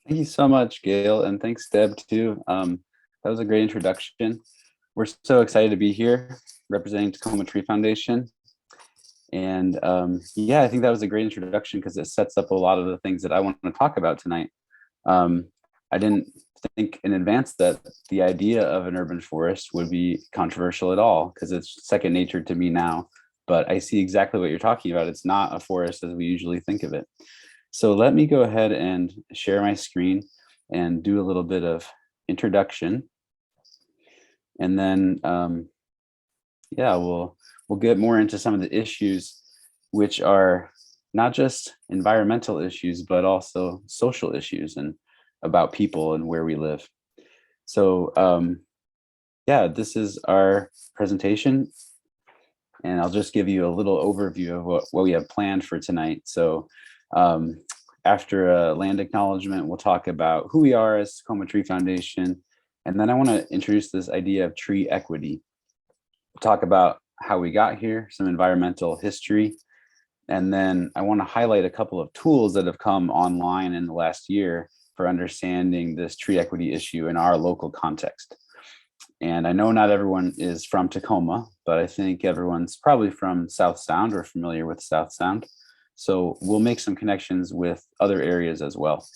Thank you so much, Gail, and thanks, Deb, too. That was a great introduction. We're so excited to be here representing Tacoma Tree Foundation. And yeah, I think that was a great introduction because it sets up a lot of the things that I want to talk about tonight. Um, I didn't think in advance that the idea of an urban forest would be controversial at all because it's second nature to me now. But I see exactly what you're talking about. It's not a forest as we usually think of it. So let me go ahead and share my screen and do a little bit of introduction. And then, yeah, we'll get more into some of the issues, which are not just environmental issues, but also social issues and about people and where we live. So yeah, this is our presentation. And I'll just give you a little overview of what we have planned for tonight. So after a land acknowledgement, we'll talk about who we are as Tacoma Tree Foundation. And then I want to introduce this idea of tree equity. We'll talk about how we got here, some environmental history. And then I want to highlight a couple of tools that have come online in the last year for understanding this tree equity issue in our local context. And I know not everyone is from Tacoma, but I think everyone's probably from South Sound or familiar with South Sound. So we'll make some connections with other areas as well.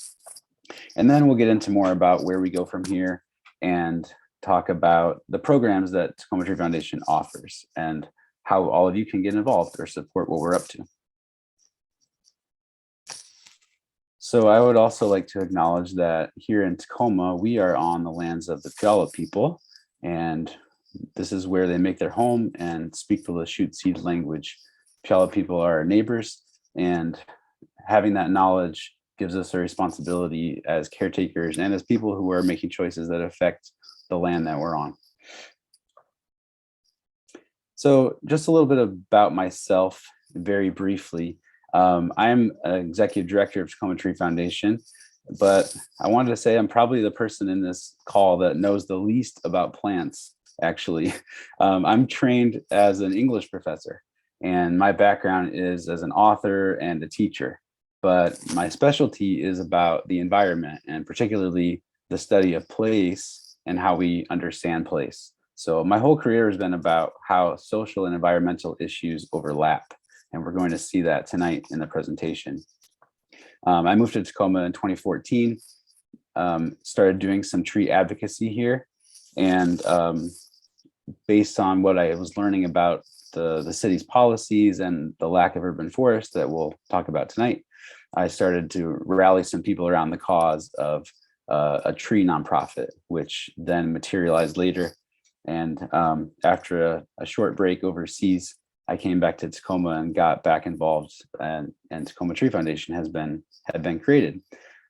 And then we'll get into more about where we go from here and talk about the programs that Tacoma Tree Foundation offers and how all of you can get involved or support what we're up to. So I would also like to acknowledge that here in Tacoma, we are on the lands of the Puyallup people, and this is where they make their home and speak the Lashute language. Puyallup people are our neighbors, and having that knowledge gives us a responsibility as caretakers and as people who are making choices that affect the land that we're on. So just a little bit about myself, very briefly. I'm an executive director of Tacoma Tree Foundation, but I wanted to say I'm probably the person in this call that knows the least about plants, actually. I'm trained as an English professor, and my background is as an author and a teacher, but my specialty is about the environment and particularly the study of place and how we understand place. So my whole career has been about how social and environmental issues overlap. And we're going to see that tonight in the presentation. I moved to Tacoma in 2014, started doing some tree advocacy here. And based on what I was learning about the city's policies and the lack of urban forests that we'll talk about tonight, I started to rally some people around the cause of a tree nonprofit, which then materialized later. And after a short break overseas, I came back to Tacoma and got back involved, and Tacoma Tree Foundation had been created.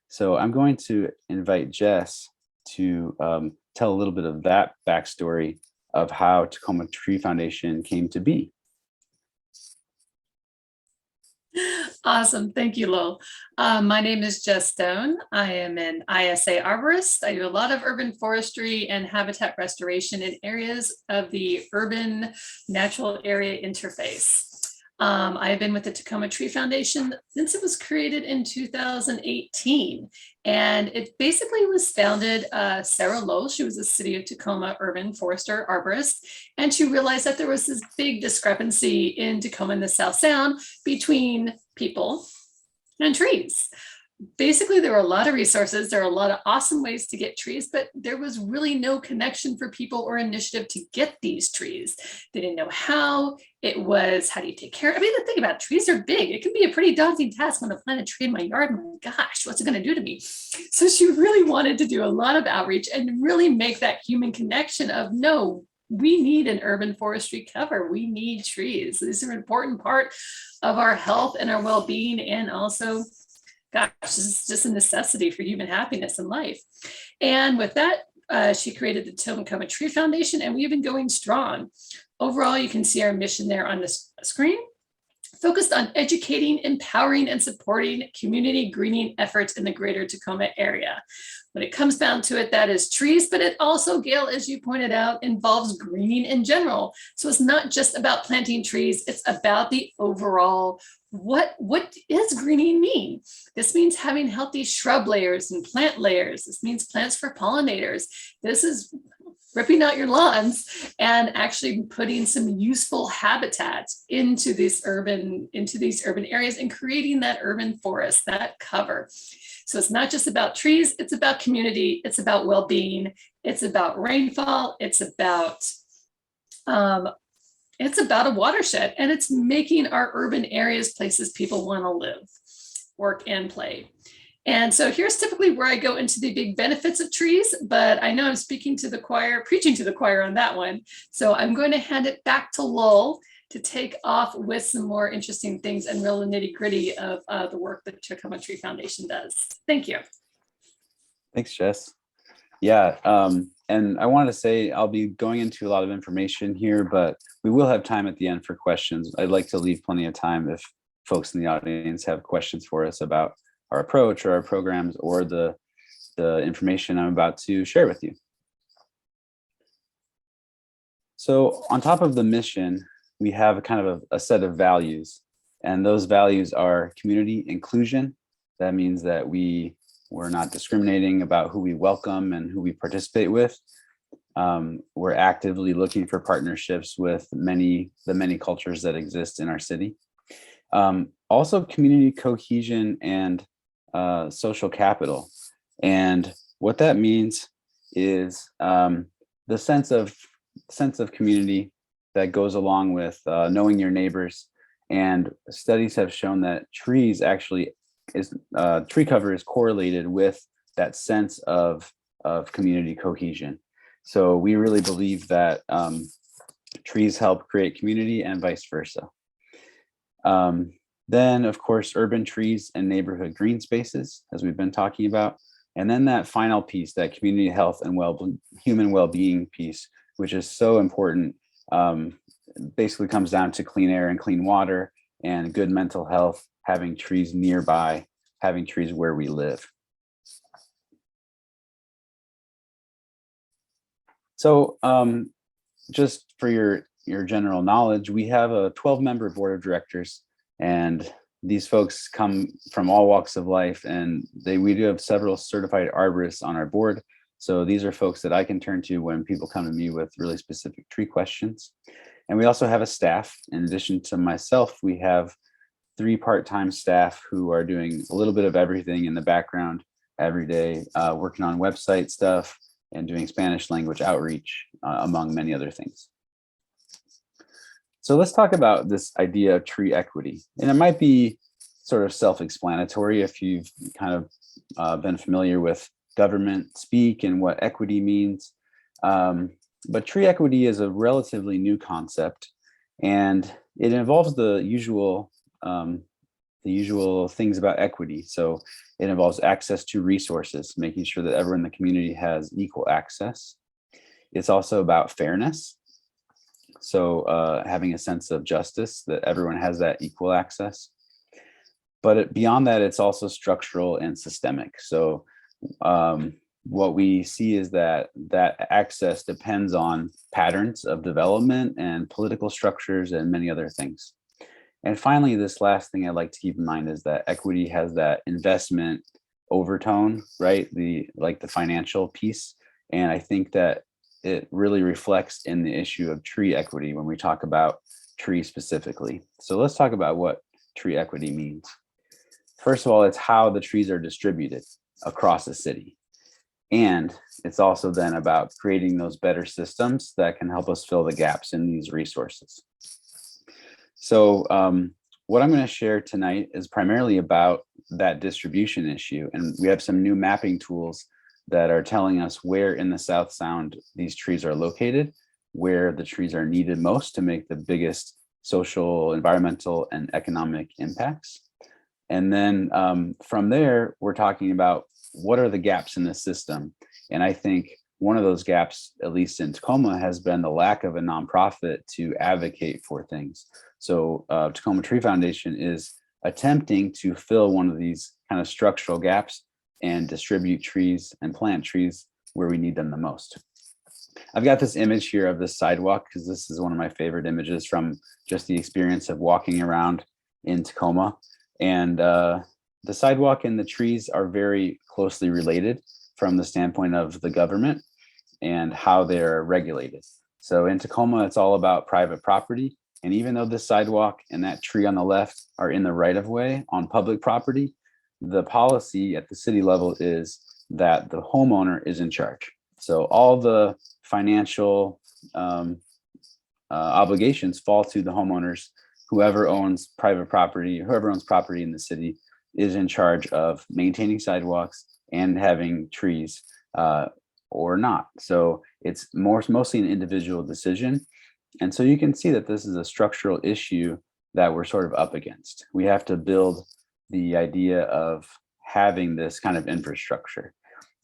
So I'm going to invite Jess to tell a little bit of that backstory of how Tacoma Tree Foundation came to be. Awesome. Thank you, Lowell. My name is Jess Stone. I am an ISA arborist. I do a lot of urban forestry and habitat restoration in areas of the urban natural area interface. I have been with the Tacoma Tree Foundation since it was created in 2018. And it basically was founded, Sarah Lowell, she was a city of Tacoma urban forester arborist. And she realized that there was this big discrepancy in Tacoma and the South Sound between people and trees. Basically, there were a lot of resources, there are a lot of awesome ways to get trees, but there was really no connection for people or initiative to get these trees. They didn't know how. It was, how do you take care? I mean, the thing about trees are big. It can be a pretty daunting task when I plant a tree in my yard. My gosh, what's it going to do to me? So she really wanted to do a lot of outreach and really make that human connection of, no, we need an urban forestry cover. We need trees. These are an important part of our health and our well-being, and also, gosh, this is just a necessity for human happiness in life. And with that, she created the Tacoma Tree Foundation, and we've been going strong. Overall, you can see our mission there on the screen. focused on educating, empowering, and supporting community greening efforts in the greater Tacoma area. When it comes down to it, that is trees, but it also, Gail, as you pointed out, involves greening in general. So it's not just about planting trees, it's about the overall, what does greening mean? This means having healthy shrub layers and plant layers. This means plants for pollinators. This is ripping out your lawns and actually putting some useful habitats into these urban areas and creating that urban forest, that cover. So it's not just about trees, it's about community, it's about well-being, it's about rainfall, it's about a watershed, and it's making our urban areas places people want to live, work, and play. And so here's typically where I go into the big benefits of trees, but I know I'm speaking to the choir, preaching to the choir on that one. So I'm going to hand it back to Lowell to take off with some more interesting things and real nitty gritty of the work that Tacoma Tree Foundation does. Thank you. Thanks, Jess. Yeah, and I wanted to say I'll be going into a lot of information here, but we will have time at the end for questions. I'd like to leave plenty of time if folks in the audience have questions for us about our approach or our programs or the information I'm about to share with you. So on top of the mission, we have a kind of a set of values, and those values are community inclusion. That means that we're not discriminating about who we welcome and who we participate with. We're actively looking for partnerships with the many cultures that exist in our city. Also community cohesion and social capital. And what that means is the sense of community that goes along with knowing your neighbors. And studies have shown that trees actually tree cover is correlated with that sense of community cohesion. So we really believe that trees help create community and vice versa. Then, of course, urban trees and neighborhood green spaces, as we've been talking about. And then that final piece, that community health and human well-being piece, which is so important, basically comes down to clean air and clean water and good mental health, having trees nearby, having trees where we live. So just for your general knowledge, we have a 12-member board of directors, and these folks come from all walks of life, and we do have several certified arborists on our board. So these are folks that I can turn to when people come to me with really specific tree questions. And we also have a staff. In addition to myself, we have 3 part-time staff who are doing a little bit of everything in the background every day, working on website stuff and doing Spanish language outreach, among many other things. So let's talk about this idea of tree equity. And it might be sort of self-explanatory if you've kind of been familiar with government speak and what equity means. But tree equity is a relatively new concept, and it involves the usual things about equity. So it involves access to resources, making sure that everyone in the community has equal access. It's also about fairness. So having a sense of justice, that everyone has that equal access. But beyond that, it's also structural and systemic. So what we see is that access depends on patterns of development and political structures and many other things. And finally, this last thing I'd like to keep in mind is that equity has that investment overtone, right? Like the financial piece. And I think that it really reflects in the issue of tree equity when we talk about trees specifically. So let's talk about what tree equity means. First of all, it's how the trees are distributed across a city. And it's also then about creating those better systems that can help us fill the gaps in these resources. So what I'm going to share tonight is primarily about that distribution issue. And we have some new mapping tools that are telling us where in the South Sound these trees are located, where the trees are needed most to make the biggest social, environmental, and economic impacts. And then from there, we're talking about what are the gaps in the system. And I think one of those gaps, at least in Tacoma, has been the lack of a nonprofit to advocate for things. So Tacoma Tree Foundation is attempting to fill one of these kind of structural gaps and distribute trees and plant trees where we need them the most. I've got this image here of the sidewalk because this is one of my favorite images from just the experience of walking around in Tacoma. And the sidewalk and the trees are very closely related from the standpoint of the government and how they're regulated. So in Tacoma, it's all about private property. And even though the sidewalk and that tree on the left are in the right of way on public property, the policy at the city level is that the homeowner is in charge. So all the financial obligations fall to the homeowners. Whoever owns private property, whoever owns property in the city is in charge of maintaining sidewalks and having trees or not. So it's mostly an individual decision. And so you can see that this is a structural issue that we're sort of up against. We have to build the idea of having this kind of infrastructure.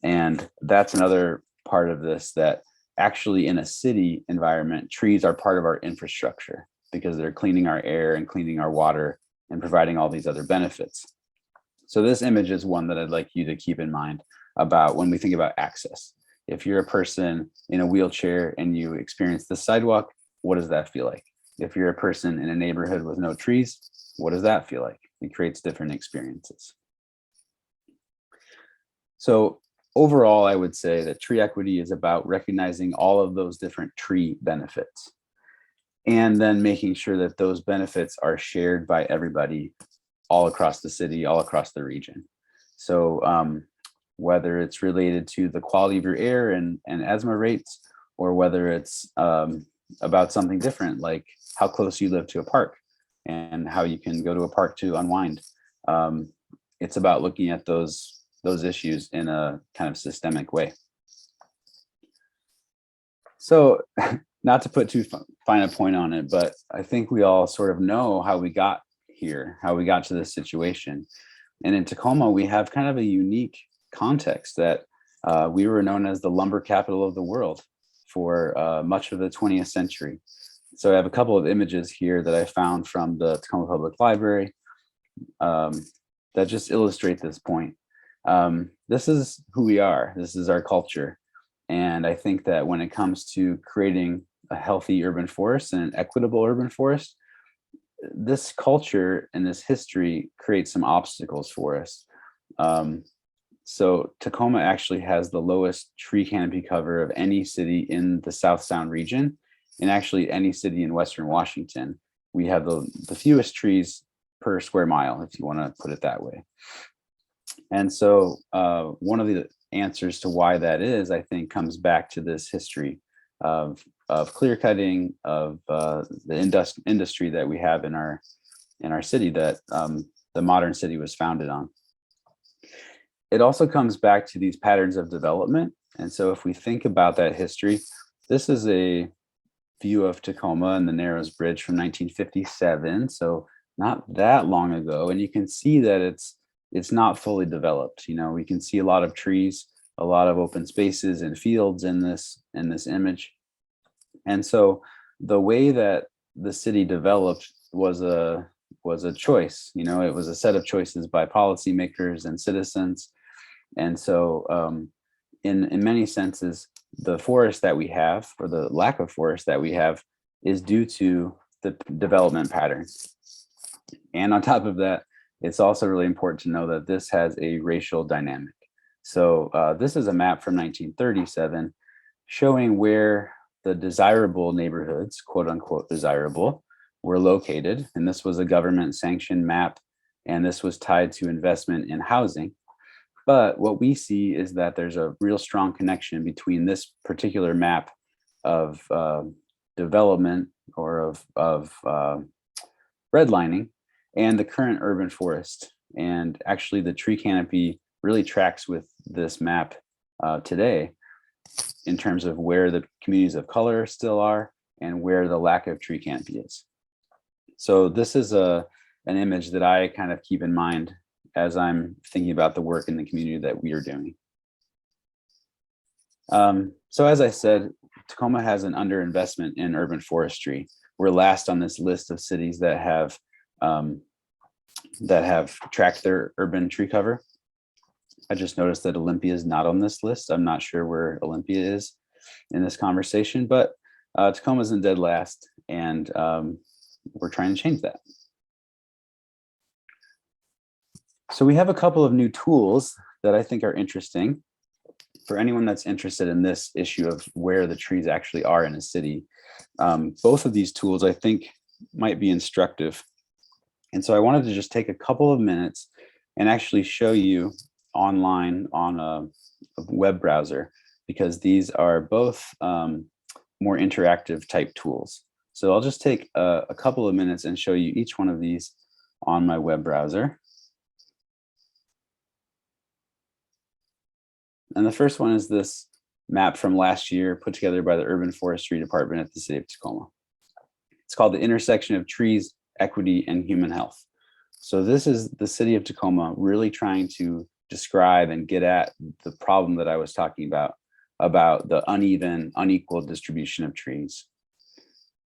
And that's another part of this, that actually in a city environment, trees are part of our infrastructure because they're cleaning our air and cleaning our water and providing all these other benefits. So this image is one that I'd like you to keep in mind about when we think about access. If you're a person in a wheelchair and you experience the sidewalk, what does that feel like? If you're a person in a neighborhood with no trees, what does that feel like? It creates different experiences. So overall, I would say that tree equity is about recognizing all of those different tree benefits and then making sure that those benefits are shared by everybody all across the city, all across the region. So whether it's related to the quality of your air and asthma rates, or whether it's about something different, like how close you live to a park and how you can go to a park to unwind. It's about looking at those issues in a kind of systemic way. So not to put too fine a point on it, but I think we all sort of know how we got here, how we got to this situation. And in Tacoma, we have kind of a unique context that we were known as the lumber capital of the world for much of the 20th century. So I have a couple of images here that I found from the Tacoma Public Library that just illustrate this point. This is who we are. This is our culture. And I think that when it comes to creating a healthy urban forest and an equitable urban forest, this culture and this history creates some obstacles for us. So Tacoma actually has the lowest tree canopy cover of any city in the South Sound region, and actually any city in Western Washington. We have the fewest trees per square mile, if you want to put it that way. And so one of the answers to why that is, I think, comes back to this history of clear cutting, of the industry that we have in our city that the modern city was founded on. It also comes back to these patterns of development. And so if we think about that history, this is a view of Tacoma and the Narrows Bridge from 1957. So not that long ago. And you can see that it's not fully developed. You know, we can see a lot of trees, a lot of open spaces and fields in this image. And so the way that the city developed was a choice. You know, it was a set of choices by policymakers and citizens. And so in many senses, the forest that we have, or the lack of forest that we have, is due to the development patterns. And on top of that, it's also really important to know that this has a racial dynamic. So this is a map from 1937 showing where the desirable neighborhoods, quote unquote desirable, were located. And this was a government sanctioned map, and this was tied to investment in housing. But what we see is that there's a real strong connection between this particular map of development or of redlining and the current urban forest. And actually the tree canopy really tracks with this map today in terms of where the communities of color still are and where the lack of tree canopy is. So this is an image that I kind of keep in mind as I'm thinking about the work in the community that we are doing. So as I said, Tacoma has an underinvestment in urban forestry. we're last on this list of cities that have tracked their urban tree cover. I just noticed that Olympia is not on this list. I'm not sure where Olympia is in this conversation, but Tacoma isn't dead last, and we're trying to change that. So we have a couple of new tools that I think are interesting for anyone that's interested in this issue of where the trees actually are in a city. Both of these tools I think might be instructive. And so I wanted to just take a couple of minutes and actually show you online on a web browser, because these are both more interactive type tools. So I'll just take a couple of minutes and show you each one of these on my web browser. And the first one is this map from last year put together by the Urban Forestry Department at the City of Tacoma. It's called The Intersection of Trees, Equity, and Human Health. So this is the City of Tacoma really trying to describe and get at the problem that I was talking about the uneven, unequal distribution of trees.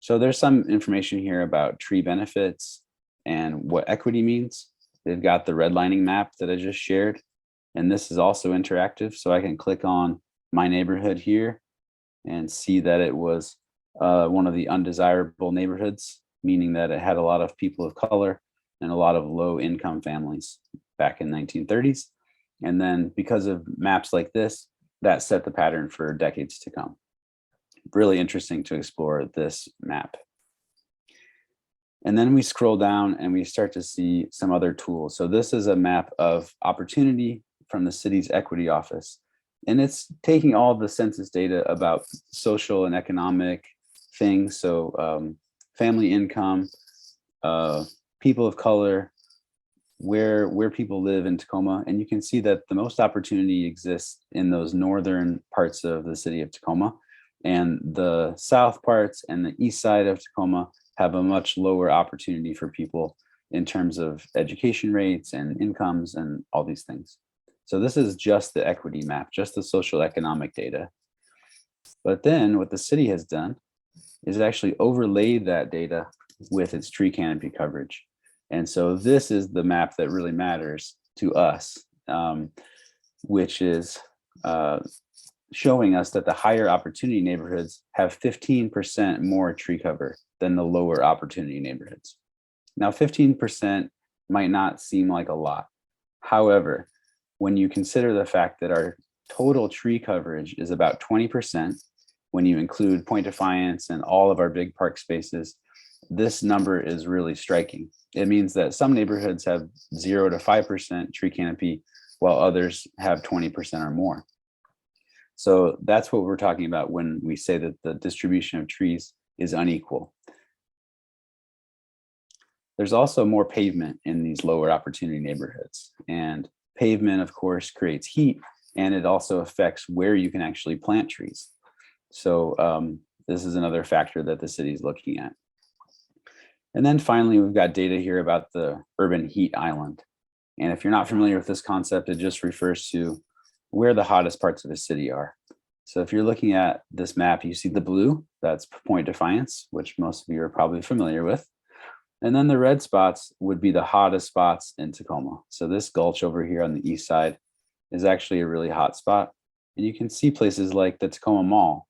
So there's some information here about tree benefits and what equity means. They've got the redlining map that I just shared. And this is also interactive, so I can click on my neighborhood here and see that it was one of the undesirable neighborhoods, meaning that it had a lot of people of color and a lot of low income families back in 1930s. And then because of maps like this, that set the pattern for decades to come. Really interesting to explore this map. And then we scroll down and we start to see some other tools. So this is a map of opportunity from the city's equity office. And it's taking all the census data about social and economic things. So family income, people of color, where people live in Tacoma. And you can see that the most opportunity exists in those northern parts of the city of Tacoma. And the south parts and the east side of Tacoma have a much lower opportunity for people in terms of education rates and incomes and all these things. So this is just the equity map, just the social economic data. But then what the city has done is actually overlaid that data with its tree canopy coverage. And so this is the map that really matters to us, which is showing us that the higher opportunity neighborhoods have 15% more tree cover than the lower opportunity neighborhoods. Now, 15% might not seem like a lot. However, when you consider the fact that our total tree coverage is about 20%, when you include Point Defiance and all of our big park spaces, this number is really striking. It means that some neighborhoods have 0 to 5% tree canopy, while others have 20% or more. So that's what we're talking about when we say that the distribution of trees is unequal. There's also more pavement in these lower opportunity neighborhoods. And pavement, of course, creates heat, and it also affects where you can actually plant trees. So this is another factor that the city is looking at. And then finally, we've got data here about the urban heat island. And if you're not familiar with this concept, it just refers to where the hottest parts of a city are. So if you're looking at this map, you see the blue, that's Point Defiance, which most of you are probably familiar with. And then the red spots would be the hottest spots in Tacoma. So this gulch over here on the east side is actually a really hot spot. And you can see places like the Tacoma Mall.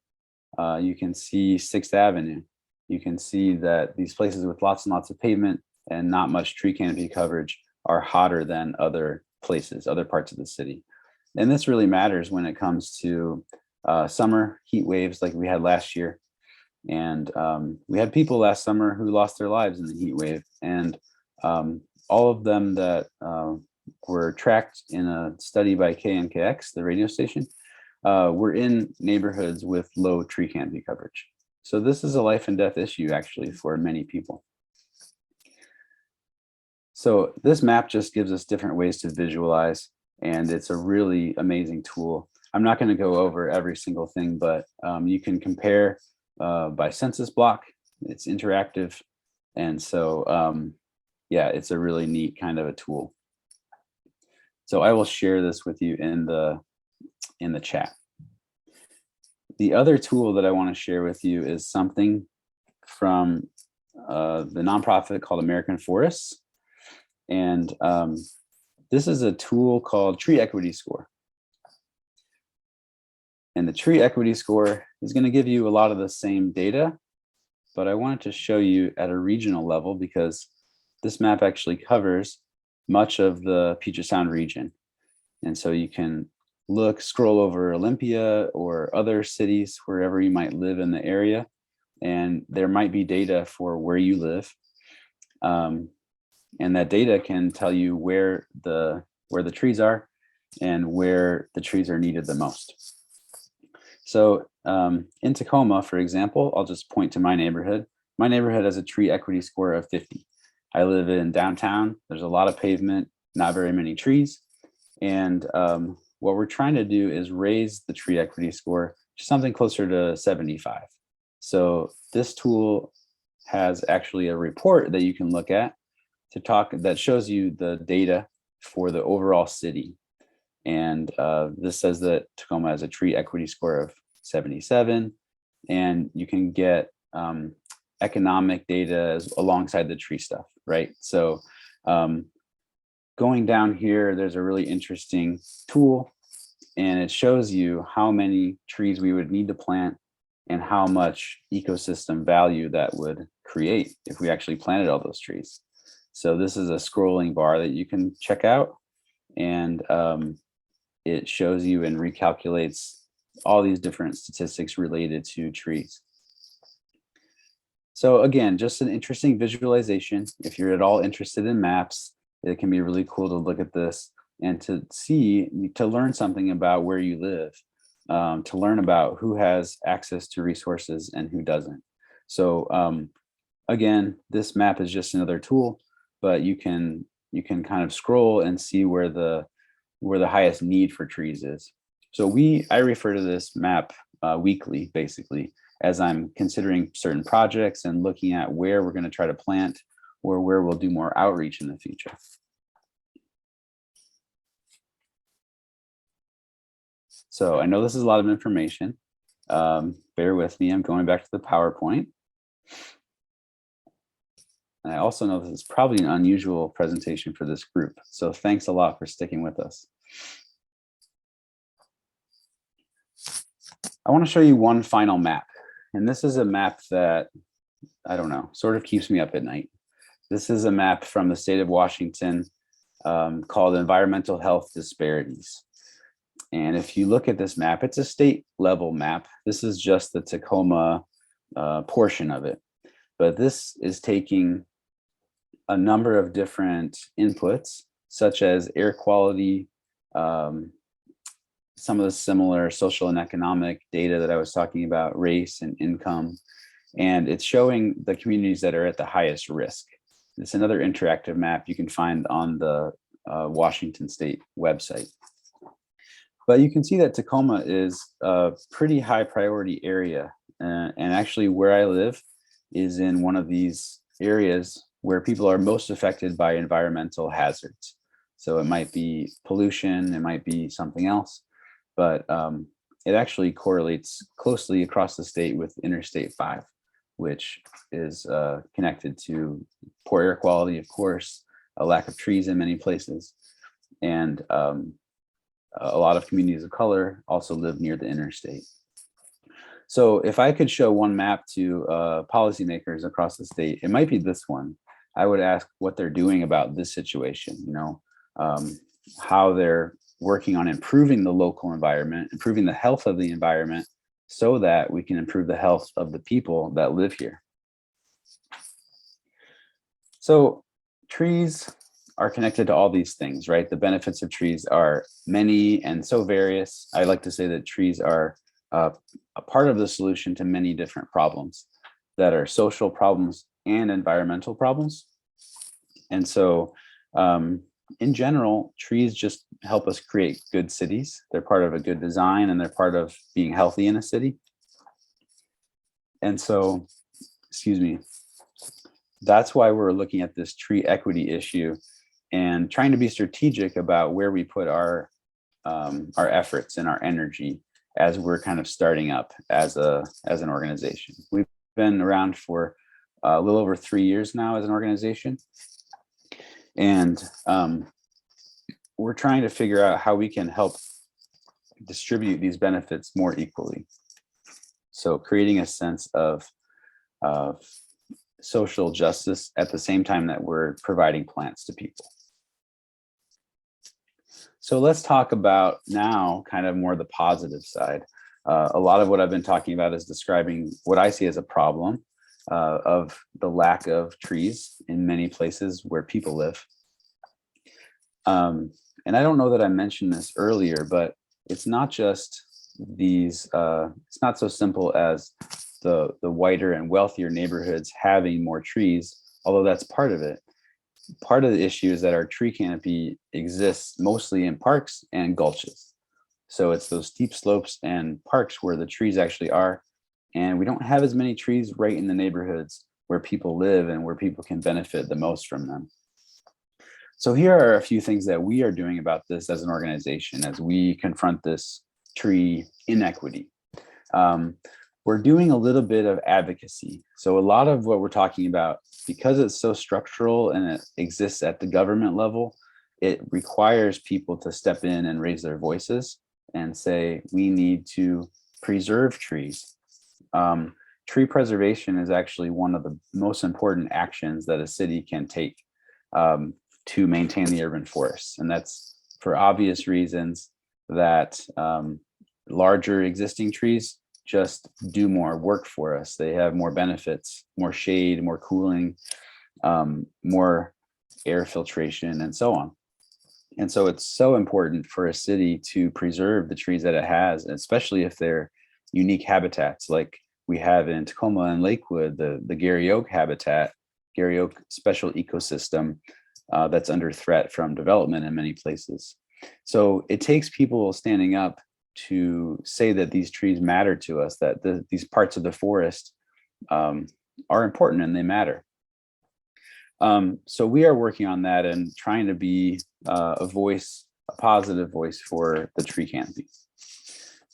You can see 6th Avenue. You can see that these places with lots and lots of pavement and not much tree canopy coverage are hotter than other places, other parts of the city. And this really matters when it comes to summer heat waves like we had last year. And we had people last summer who lost their lives in the heat wave. And all of them that were tracked in a study by KNKX, the radio station, were in neighborhoods with low tree canopy coverage. So this is a life and death issue actually for many people. So this map just gives us different ways to visualize, and it's a really amazing tool. I'm not going to go over every single thing, but you can compare by census block. It's interactive. And so, yeah, it's a really neat kind of a tool. So I will share this with you in the chat. The other tool that I want to share with you is something from the nonprofit called American Forests. And this is a tool called Tree Equity Score. And the Tree Equity Score is going to give you a lot of the same data, but I wanted to show you at a regional level because this map actually covers much of the Puget Sound region. And so you can scroll over Olympia or other cities, wherever you might live in the area, and there might be data for where you live. And that data can tell you where the trees are and where the trees are needed the most. So in Tacoma, for example, I'll just point to my neighborhood. My neighborhood has a tree equity score of 50. I live in downtown. There's a lot of pavement, not very many trees. And what we're trying to do is raise the tree equity score to something closer to 75. So this tool has actually a report that you can look at that shows you the data for the overall city. And this says that Tacoma has a tree equity score of 77, and you can get economic data alongside the tree stuff, right? So going down here, there's a really interesting tool, and it shows you how many trees we would need to plant and how much ecosystem value that would create if we actually planted all those trees. So this is a scrolling bar that you can check out, and it shows you and recalculates all these different statistics related to trees. So again, just an interesting visualization. If you're at all interested in maps, it can be really cool to look at this and to learn something about where you live, to learn about who has access to resources and who doesn't. So again, this map is just another tool, but you can kind of scroll and see where the highest need for trees is. So I refer to this map weekly, basically, as I'm considering certain projects and looking at where we're going to try to plant or where we'll do more outreach in the future. So I know this is a lot of information. Bear with me, I'm going back to the PowerPoint. And I also know this is probably an unusual presentation for this group. So thanks a lot for sticking with us. I want to show you one final map. And this is a map that, I don't know, sort of keeps me up at night. This is a map from the state of Washington called Environmental Health Disparities. And if you look at this map, it's a state level map. This is just the Tacoma portion of it. But this is taking a number of different inputs, such as air quality, some of the similar social and economic data that I was talking about, race and income, and it's showing the communities that are at the highest risk. It's another interactive map you can find on the Washington State website. But you can see that Tacoma is a pretty high priority area. And actually where I live is in one of these areas where people are most affected by environmental hazards. So it might be pollution, it might be something else, but it actually correlates closely across the state with Interstate 5, which is connected to poor air quality, of course, a lack of trees in many places, and a lot of communities of color also live near the interstate. So if I could show one map to policymakers across the state, it might be this one. I would ask what they're doing about this situation, how they're working on improving the local environment, improving the health of the environment, so that we can improve the health of the people that live here. So trees are connected to all these things, right? The benefits of trees are many and so various. I like to say that trees are a part of the solution to many different problems that are social problems and environmental problems. And so in general, trees just help us create good cities. They're part of a good design and they're part of being healthy in a city. And so, excuse me, that's why we're looking at this tree equity issue and trying to be strategic about where we put our efforts and our energy as we're kind of starting up as an organization. We've been around for a little over 3 years now as an organization. And we're trying to figure out how we can help distribute these benefits more equally. So creating a sense of social justice at the same time that we're providing plants to people. So let's talk about now kind of more the positive side. A lot of what I've been talking about is describing what I see as a problem of the lack of trees in many places where people live. And I don't know that I mentioned this earlier, but it's not just these, it's not so simple as the whiter and wealthier neighborhoods having more trees, although that's part of it. Part of the issue is that our tree canopy exists mostly in parks and gulches. So it's those steep slopes and parks where the trees actually are. And we don't have as many trees right in the neighborhoods where people live and where people can benefit the most from them. So here are a few things that we are doing about this as an organization as we confront this tree inequity. We're doing a little bit of advocacy. So a lot of what we're talking about, because it's so structural and it exists at the government level, it requires people to step in and raise their voices and say, we need to preserve trees. Tree preservation is actually one of the most important actions that a city can take to maintain the urban forests. And that's for obvious reasons that larger existing trees just do more work for us. They have more benefits, more shade, more cooling, more air filtration, and so on. And so it's so important for a city to preserve the trees that it has, especially if they're unique habitats like we have in Tacoma and Lakewood, the Gary Oak habitat, Gary Oak special ecosystem that's under threat from development in many places. So it takes people standing up to say that these trees matter to us, that these parts of the forest are important and they matter. So we are working on that and trying to be a voice, a positive voice for the tree canopy.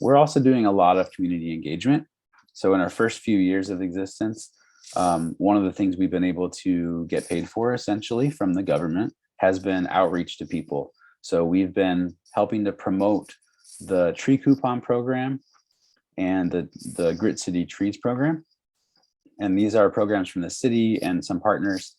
We're also doing a lot of community engagement. So in our first few years of existence, one of the things we've been able to get paid for essentially from the government has been outreach to people. So we've been helping to promote the tree coupon program and the Grit City Trees program. And these are programs from the city and some partners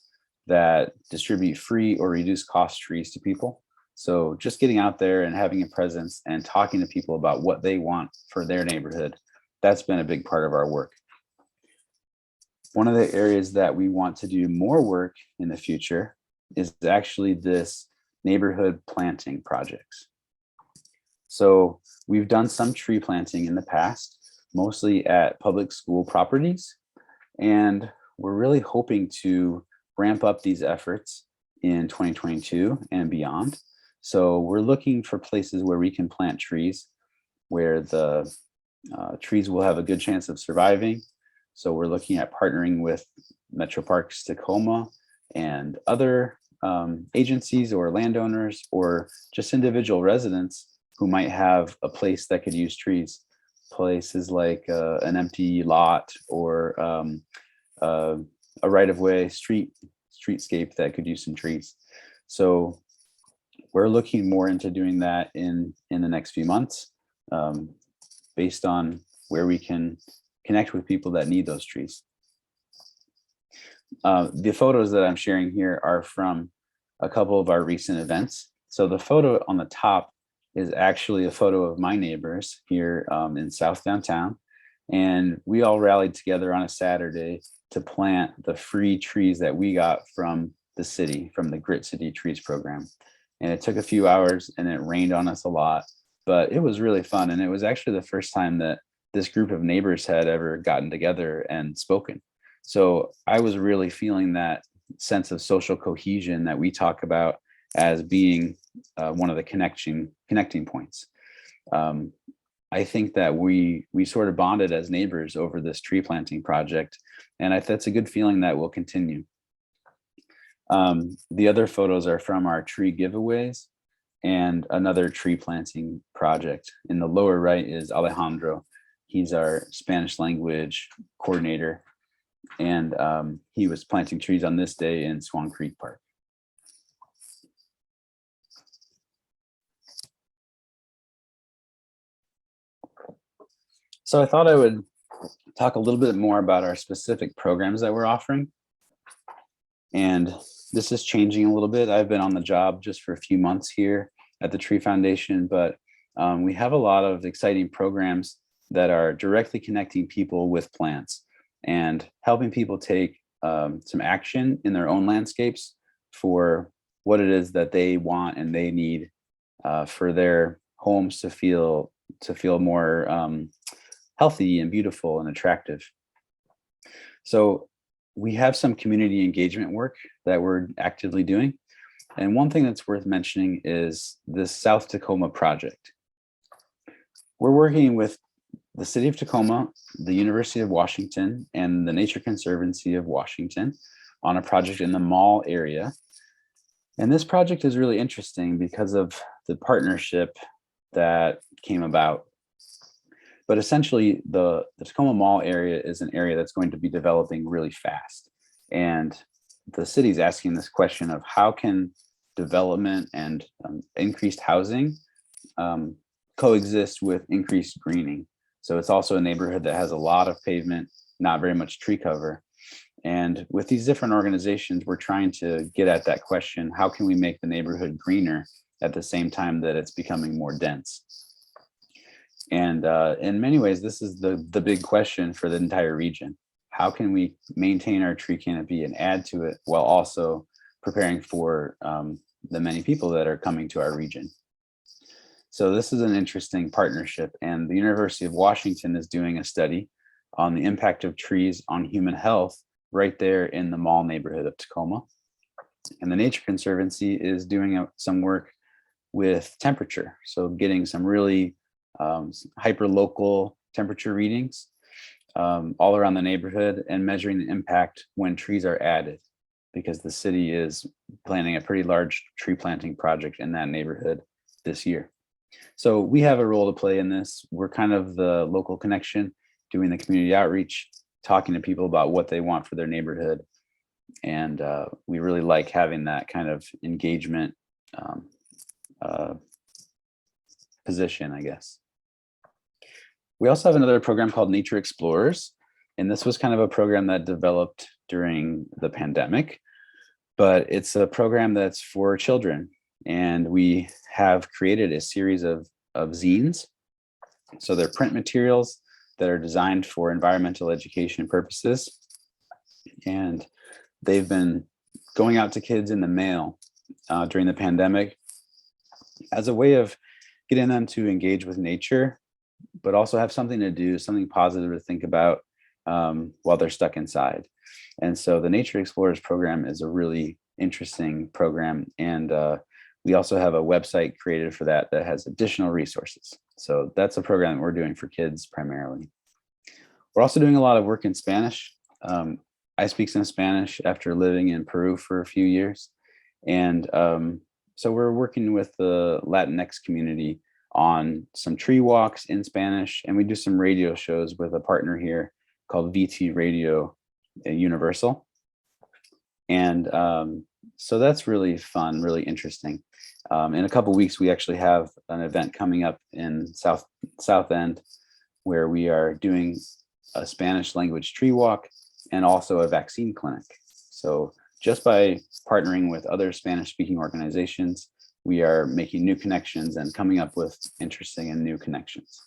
that distribute free or reduced cost trees to people. So just getting out there and having a presence and talking to people about what they want for their neighborhood, that's been a big part of our work. One of the areas that we want to do more work in the future is actually this neighborhood planting projects. So we've done some tree planting in the past, mostly at public school properties, and we're really hoping to ramp up these efforts in 2022 and beyond. So we're looking for places where we can plant trees, where the trees will have a good chance of surviving. So we're looking at partnering with Metro Parks Tacoma and other agencies or landowners or just individual residents who might have a place that could use trees. Places like an empty lot or a right-of-way streetscape that could use some trees. So we're looking more into doing that in the next few months based on where we can connect with people that need those trees. The photos that I'm sharing here are from a couple of our recent events. So the photo on the top is actually a photo of my neighbors here in South Downtown. And we all rallied together on a Saturday to plant the free trees that we got from the city, from the Grit City Trees program. And it took a few hours and it rained on us a lot, but it was really fun. And it was actually the first time that this group of neighbors had ever gotten together and spoken. So I was really feeling that sense of social cohesion that we talk about as being one of the connecting points. I think that we sort of bonded as neighbors over this tree planting project, and that's a good feeling that will continue. The other photos are from our tree giveaways and another tree planting project. In the lower right is Alejandro. He's our Spanish language coordinator. And he was planting trees on this day in Swan Creek Park. So I thought I would talk a little bit more about our specific programs that we're offering. And this is changing a little bit. I've been on the job just for a few months here at the Tree Foundation, but we have a lot of exciting programs that are directly connecting people with plants and helping people take some action in their own landscapes for what it is that they want and they need for their homes to feel more healthy and beautiful and attractive. So we have some community engagement work that we're actively doing. And one thing that's worth mentioning is this South Tacoma project. We're working with the city of Tacoma, the University of Washington, and the Nature Conservancy of Washington on a project in the mall area. And this project is really interesting because of the partnership that came about. But essentially, the Tacoma Mall area is an area that's going to be developing really fast. And the city's asking this question of how can development and increased housing coexist with increased greening. So it's also a neighborhood that has a lot of pavement, not very much tree cover. And with these different organizations, we're trying to get at that question, how can we make the neighborhood greener at the same time that it's becoming more dense? And in many ways, this is the big question for the entire region. How can we maintain our tree canopy and add to it while also preparing for the many people that are coming to our region? So this is an interesting partnership, and the University of Washington is doing a study on the impact of trees on human health right there in the mall neighborhood of Tacoma. And the Nature Conservancy is doing some work with temperature. So getting some really hyper local temperature readings all around the neighborhood and measuring the impact when trees are added, because the city is planning a pretty large tree planting project in that neighborhood this year. So we have a role to play in this. We're kind of the local connection, doing the community outreach, talking to people about what they want for their neighborhood. And we really like having that kind of engagement position, I guess. We also have another program called Nature Explorers, and this was kind of a program that developed during the pandemic, but it's a program that's for children. And we have created a series of zines. So they're print materials that are designed for environmental education purposes. And they've been going out to kids in the mail during the pandemic as a way of getting them to engage with nature, but also have something to do, something positive to think about while they're stuck inside. And so the Nature Explorers program is a really interesting program. And we also have a website created for that has additional resources. So that's a program that we're doing for kids primarily. We're also doing a lot of work in Spanish. I speak some Spanish after living in Peru for a few years. And so we're working with the Latinx community on some tree walks in Spanish, and we do some radio shows with a partner here called VT Radio Universal. And so that's really fun, really interesting. In a couple of weeks, we actually have an event coming up in South End where we are doing a Spanish language tree walk and also a vaccine clinic. So just by partnering with other Spanish speaking organizations, we are making new connections and coming up with interesting and new connections.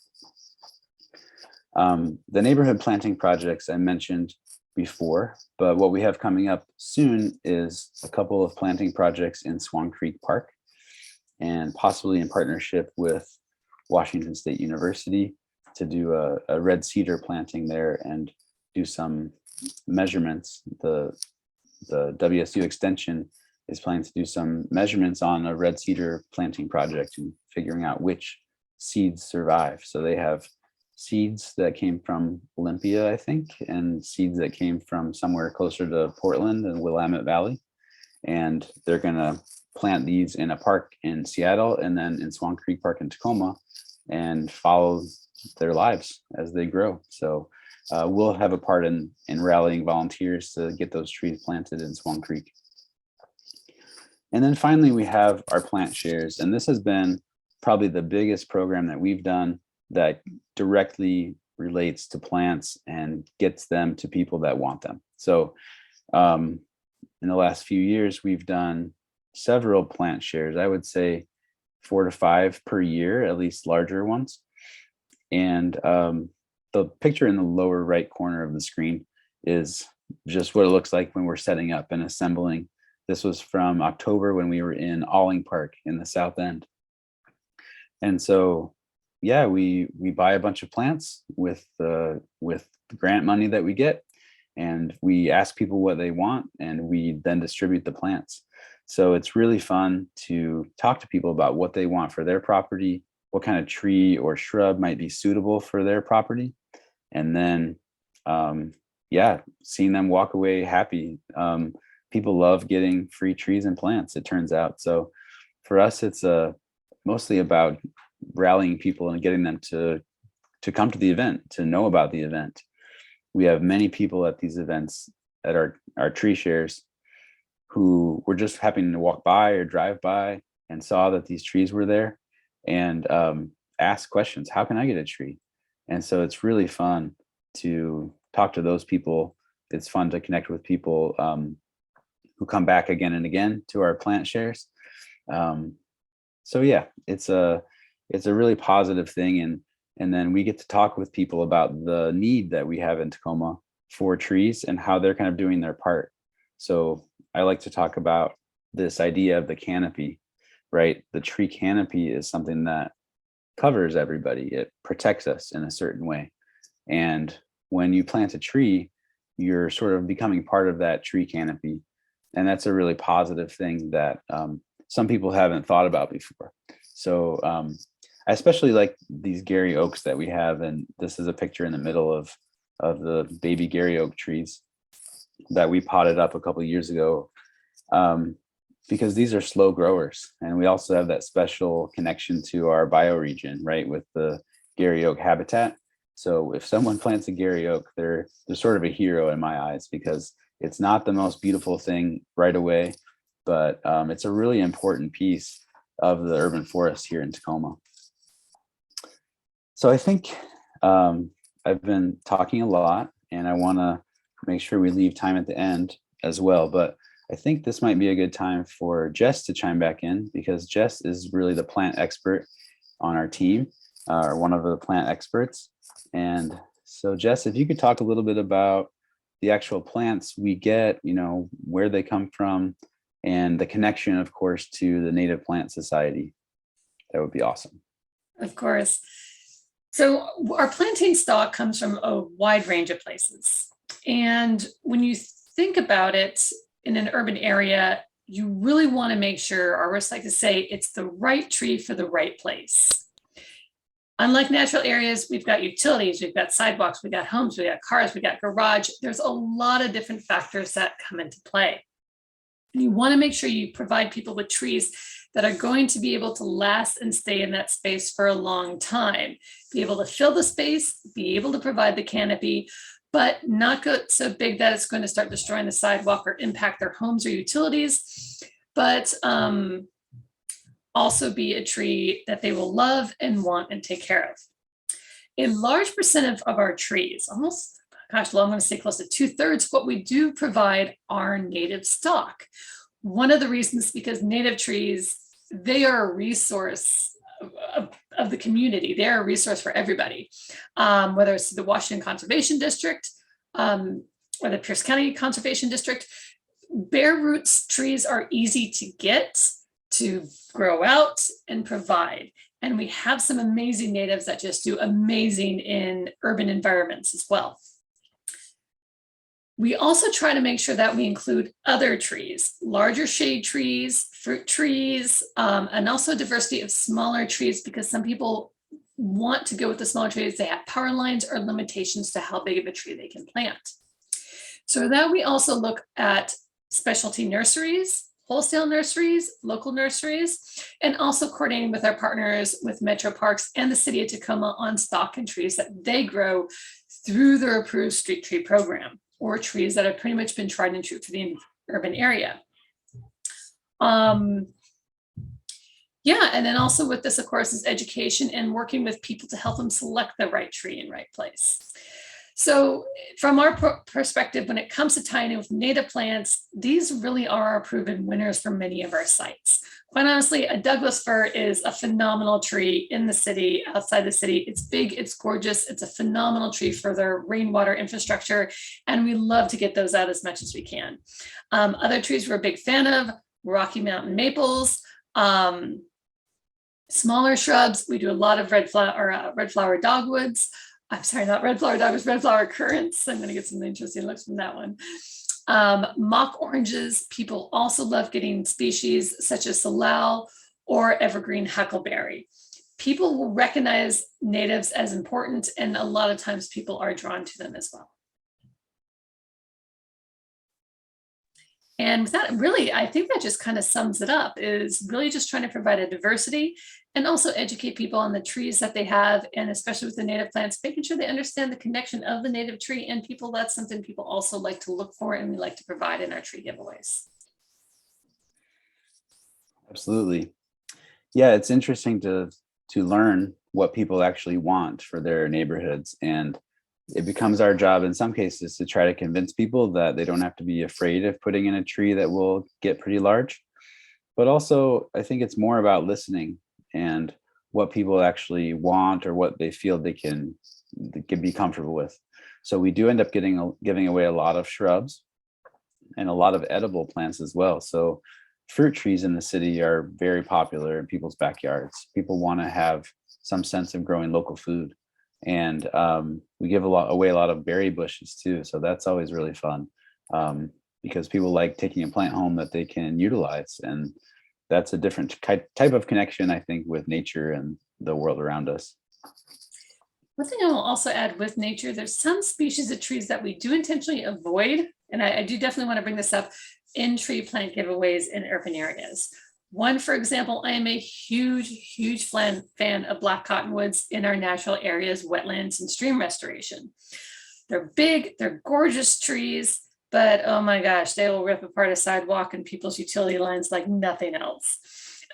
The neighborhood planting projects I mentioned before, but what we have coming up soon is a couple of planting projects in Swan Creek Park, and possibly in partnership with Washington State University to do a red cedar planting there and do some measurements. The WSU extension is planning to do some measurements on a red cedar planting project and figuring out which seeds survive. So they have seeds that came from Olympia, I think, and seeds that came from somewhere closer to Portland and Willamette Valley. And they're gonna plant these in a park in Seattle and then in Swan Creek Park in Tacoma and follow their lives as they grow. So we'll have a part in rallying volunteers to get those trees planted in Swan Creek. And then finally, we have our plant shares. And this has been probably the biggest program that we've done that directly relates to plants and gets them to people that want them. So in the last few years, we've done several plant shares. I would say 4 to 5 per year, at least larger ones. And the picture in the lower right corner of the screen is just what it looks like when we're setting up and assembling. This was from October when we were in Alling Park in the South End. And so, yeah, we buy a bunch of plants with the grant money that we get, and we ask people what they want, and we then distribute the plants. So it's really fun to talk to people about what they want for their property, what kind of tree or shrub might be suitable for their property, and then, yeah, seeing them walk away happy. People love getting free trees and plants, it turns out. So for us, it's mostly about rallying people and getting them to come to the event, to know about the event. We have many people at these events at our tree shares who were just happening to walk by or drive by and saw that these trees were there and ask questions. How can I get a tree? And so it's really fun to talk to those people. It's fun to connect with people who come back again and again to our plant shares. So yeah, it's a really positive thing. And then we get to talk with people about the need that we have in Tacoma for trees and how they're kind of doing their part. So I like to talk about this idea of the canopy, right? The tree canopy is something that covers everybody. It protects us in a certain way. And when you plant a tree, you're sort of becoming part of that tree canopy. And that's a really positive thing that some people haven't thought about before. So I especially like these Gary oaks that we have. And this is a picture in the middle of the baby Gary oak trees that we potted up a couple of years ago, because these are slow growers. And we also have that special connection to our bioregion, right, with the Gary oak habitat. So if someone plants a Gary oak, they're sort of a hero in my eyes, because it's not the most beautiful thing right away, but it's a really important piece of the urban forest here in Tacoma. So I think I've been talking a lot, and I want to make sure we leave time at the end as well. But I think this might be a good time for Jess to chime back in, because Jess is really the plant expert on our team, or one of the plant experts. And so Jess, if you could talk a little bit about the actual plants we get, where they come from, and the connection, of course, to the Native Plant Society, that would be awesome. Of course. So our planting stock comes from a wide range of places. And when you think about it in an urban area, you really want to make sure, or arborists like to say, it's the right tree for the right place. Unlike natural areas, we've got utilities, we've got sidewalks, we've got homes, we've got cars, we've got garage. There's a lot of different factors that come into play. And you want to make sure you provide people with trees that are going to be able to last and stay in that space for a long time, be able to fill the space, be able to provide the canopy, but not go so big that it's going to start destroying the sidewalk or impact their homes or utilities, but also be a tree that they will love and want and take care of. A large percent of our trees, almost, I'm going to say close to 2/3, what we do provide are native stock. One of the reasons, because native trees, they are a resource of the community. They're a resource for everybody, whether it's the Washington Conservation District or the Pierce County Conservation District. Bare roots trees are easy to get, to grow out and provide. And we have some amazing natives that just do amazing in urban environments as well. We also try to make sure that we include other trees, larger shade trees, fruit trees, and also diversity of smaller trees, because some people want to go with the smaller trees. They have power lines or limitations to how big of a tree they can plant. So that we also look at specialty nurseries wholesale nurseries, local nurseries, and also coordinating with our partners with Metro Parks and the city of Tacoma on stock and trees that they grow through their approved street tree program, or trees that have pretty much been tried and true for the urban area. Yeah, and then also with this, of course, is education and working with people to help them select the right tree in right place. So from our perspective, when it comes to tying in with native plants, these really are our proven winners for many of our sites. Quite honestly, a Douglas fir is a phenomenal tree in the city, outside the city. It's big, it's gorgeous, it's a phenomenal tree for their rainwater infrastructure, and we love to get those out as much as we can. Other trees we're a big fan of, Rocky Mountain maples, smaller shrubs. We do a lot of red flower dogwoods. I'm sorry, not red flower dogwoods, red flower currants. I'm going to get some interesting looks from that one. Mock oranges. People also love getting species such as salal or evergreen huckleberry. People will recognize natives as important, and a lot of times people are drawn to them as well. And with that, really, I think that just kind of sums it up, is really just trying to provide a diversity and also educate people on the trees that they have, and especially with the native plants, making sure they understand the connection of the native tree and people. That's something people also like to look for, and we like to provide in our tree giveaways. Absolutely. Yeah, it's interesting to learn what people actually want for their neighborhoods, and it becomes our job in some cases to try to convince people that they don't have to be afraid of putting in a tree that will get pretty large. But also, I think it's more about listening and what people actually want or what they feel they can be comfortable with. So we do end up giving away a lot of shrubs and a lot of edible plants as well. So fruit trees in the city are very popular in people's backyards. People want to have some sense of growing local food. And we give away a lot of berry bushes too. So that's always really fun because people like taking a plant home that they can utilize. And that's a different type of connection, I think, with nature and the world around us. One thing I will also add with nature, there's some species of trees that we do intentionally avoid. And I do definitely want to bring this up in tree plant giveaways in urban areas. One, for example, I am a huge fan of black cottonwoods in our natural areas, wetlands, and stream restoration. They're big, they're gorgeous trees, but oh my gosh, they will rip apart a sidewalk and people's utility lines like nothing else.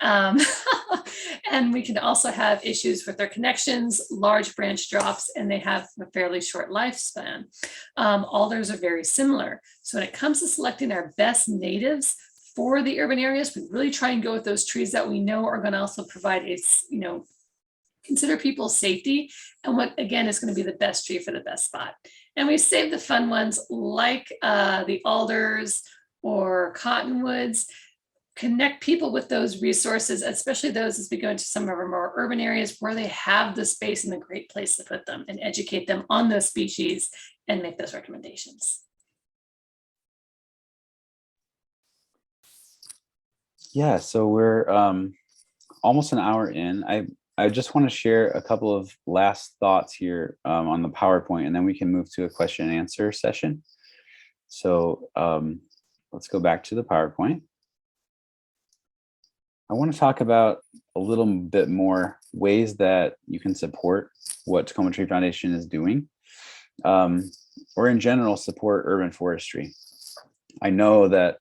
And we can also have issues with their connections, large branch drops, and they have a fairly short lifespan. Alders are very similar. So when it comes to selecting our best natives for the urban areas, we really try and go with those trees that we know are going to also provide a, consider people's safety and what, again, is going to be the best tree for the best spot. And we save the fun ones like the alders or cottonwoods. Connect people with those resources, especially those as we go into some of our more urban areas where they have the space and a great place to put them, and educate them on those species and make those recommendations. Yeah, so we're almost an hour in. I just want to share a couple of last thoughts here on the PowerPoint, and then we can move to a question and answer session. So let's go back to the PowerPoint. I want to talk about a little bit more ways that you can support what Tacoma Tree Foundation is doing, or in general, support urban forestry. I know that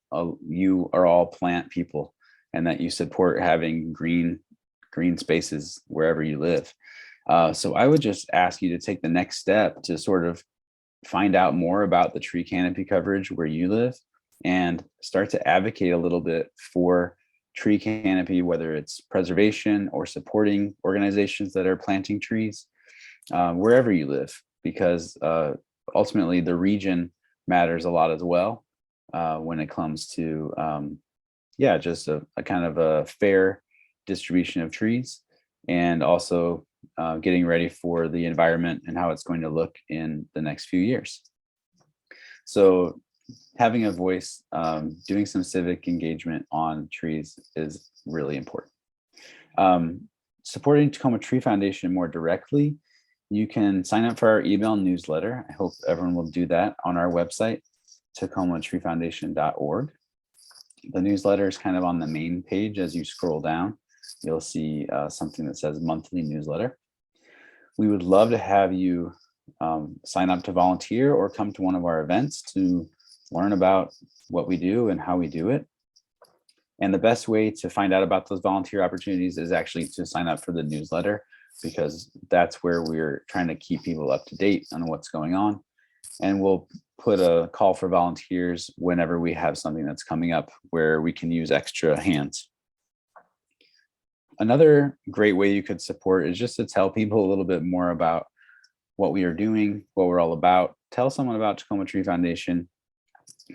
you are all plant people and that you support having green spaces wherever you live. So I would just ask you to take the next step to sort of find out more about the tree canopy coverage where you live and start to advocate a little bit for tree canopy, whether it's preservation or supporting organizations that are planting trees wherever you live, because ultimately the matters a lot as well when it comes to just a kind of a fair distribution of trees, and also getting ready for the environment and how it's going to look in the next few years. So having a voice, doing some civic engagement on trees is really important. Supporting Tacoma Tree Foundation more directly, you can sign up for our email newsletter. I hope everyone will do that on our website, tacomatreefoundation.org. The newsletter is kind of on the main page. As you scroll down, you'll see something that says monthly newsletter. We would love to have you sign up to volunteer or come to one of our events to learn about what we do and how we do it. And the best way to find out about those volunteer opportunities is actually to sign up for the newsletter, because that's where we're trying to keep people up to date on what's going on. And we'll put a call for volunteers whenever we have something that's coming up where we can use extra hands. Another great way you could support is just to tell people a little bit more about what we are doing, what we're all about. Tell someone about Tacoma Tree Foundation.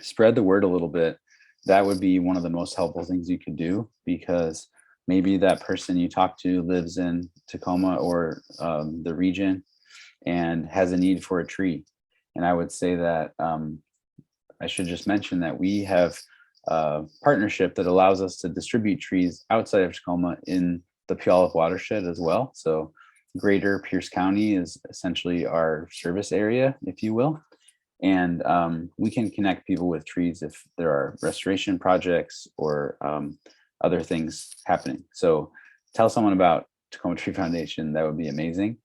Spread the word a little bit. That would be one of the most helpful things you could do, because maybe that person you talk to lives in Tacoma or the region and has a need for a tree. And I would say that I should just mention that we have a partnership that allows us to distribute trees outside of Tacoma in the Puyallup watershed as well. So Greater Pierce County is essentially our service area, if you will. And we can connect people with trees if there are restoration projects or other things happening. So tell someone about Tacoma Tree Foundation. That would be amazing.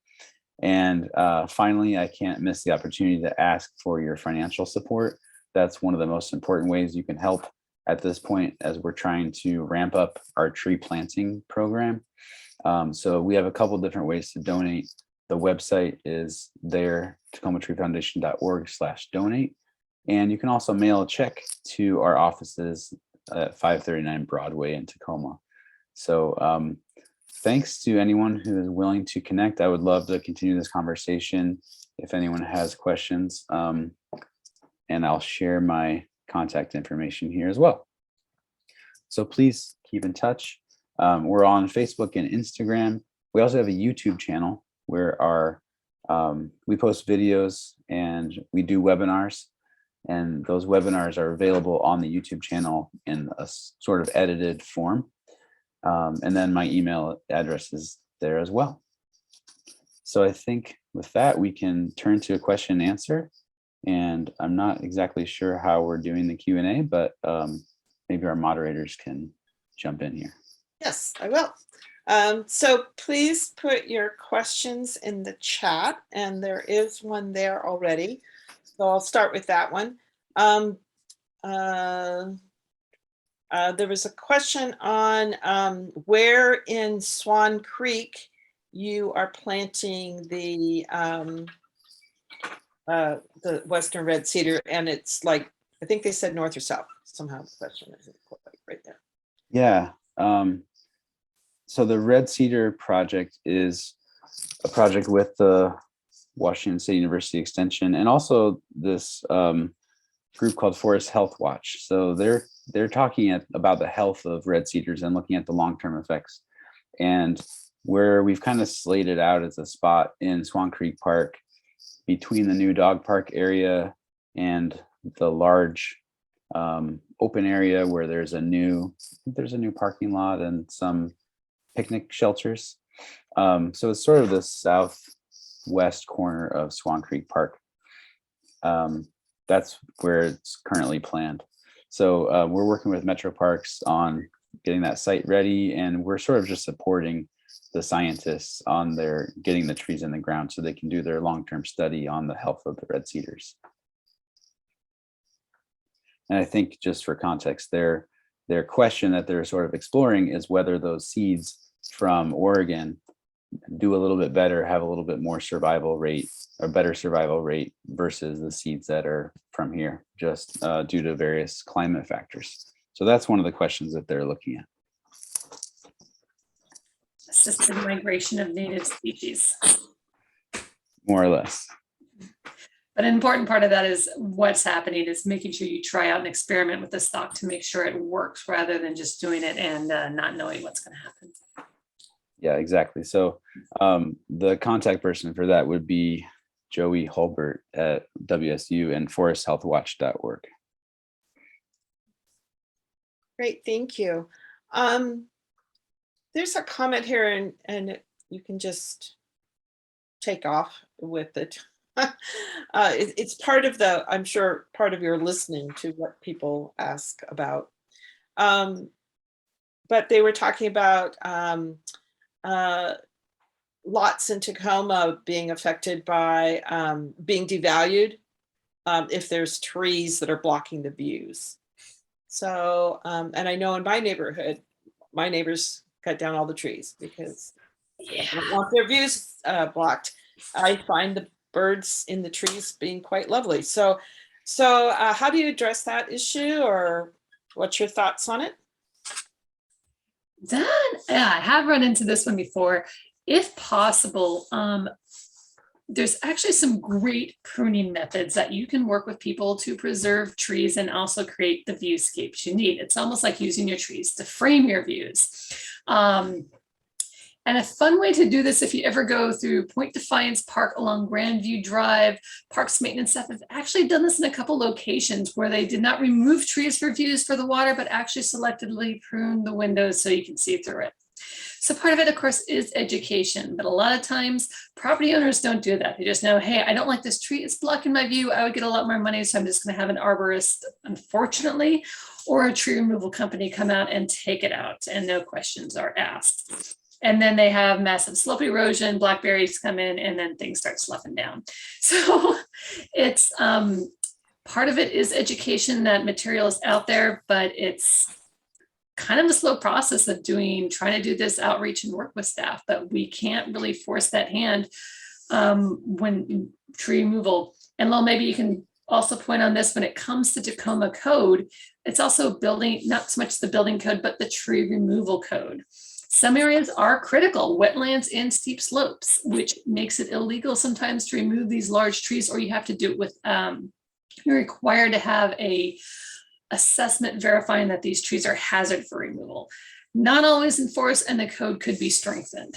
And finally, I can't miss the opportunity to ask for your financial support. That's one of the most important ways you can help at this point, as we're trying to ramp up our tree planting program. So we have a couple different ways to donate. The website is there, tacomatreefoundation.org/donate. And you can also mail a check to our offices at 539 Broadway in Tacoma. So thanks to anyone who is willing to connect. I would love to continue this conversation if anyone has questions. And I'll share my contact information here as well. So please keep in touch. We're on Facebook and Instagram. We also have a YouTube channel where we post videos and we do webinars, and those webinars are available on the YouTube channel in a sort of edited form. And then my email address is there as well. So I think with that, we can turn to a question and answer. And I'm not exactly sure how we're doing the Q&A, but maybe our moderators can jump in here. Yes, I will. So please put your questions in the chat, and there is one there already. So I'll start with that one. There was a question on where in Swan Creek you are planting the Western Red Cedar, and it's like, I think they said north or south. Somehow the question isn't quite right there. Yeah. So the Red Cedar project is a project with the Washington State University Extension, and also this group called Forest Health Watch. So they're talking about the health of red cedars and looking at the long-term effects. And where we've kind of slated out as a spot in Swan Creek Park between the new dog park area and the large open area where there's a new parking lot and some picnic shelters. So it's sort of the southwest corner of Swan Creek Park. That's where it's currently planned. So we're working with Metro Parks on getting that site ready, and we're sort of just supporting the scientists on their getting the trees in the ground so they can do their long-term study on the health of the red cedars. And I think, just for context, their question that they're sort of exploring is whether those seeds from Oregon do a little bit better, have a little bit more survival rate, or better survival rate, versus the seeds that are from here, just due to various climate factors. So that's one of the questions that they're looking at. Assisted migration of native species. More or less. But an important part of that is what's happening is making sure you try out an experiment with the stock to make sure it works, rather than just doing it and not knowing what's going to happen. Yeah, exactly. So the contact person for that would be Joey Hulbert at WSU and foresthealthwatch.org. Great, thank you. There's a comment here, and you can just take off with it. It's part of the, I'm sure, part of your listening to what people ask about. But they were talking about lots in Tacoma being affected by being devalued if there's trees that are blocking the views. So, and I know in my neighborhood, my neighbors cut down all the trees because they don't want their views blocked. I find the birds in the trees being quite lovely. So how do you address that issue, or what's your thoughts on it? Yeah, I have run into this one before. If possible, there's actually some great pruning methods that you can work with people to preserve trees and also create the viewscapes you need. It's almost like using your trees to frame your views. And a fun way to do this, if you ever go through Point Defiance Park along Grandview Drive, Parks Maintenance staff have actually done this in a couple locations where they did not remove trees for views for the water, but actually selectively prune the windows so you can see through it. So part of it, of course, is education, but a lot of times property owners don't do that. They just know, hey, I don't like this tree, it's blocking my view, I would get a lot more money, so I'm just going to have an arborist, unfortunately, or a tree removal company come out and take it out, and no questions are asked. And then they have massive slope erosion, blackberries come in, and then things start sloughing down. So it's part of it is education, that material is out there, but it's kind of a slow process of trying to do this outreach and work with staff, but we can't really force that hand when tree removal. And Lowell, maybe you can also point on this when it comes to Tacoma code, it's also building, not so much the building code, but the tree removal code. Some areas are critical, wetlands and steep slopes, which makes it illegal sometimes to remove these large trees, or you have to do it with, you're required to have a assessment verifying that these trees are hazard for removal. Not always enforced, and the code could be strengthened.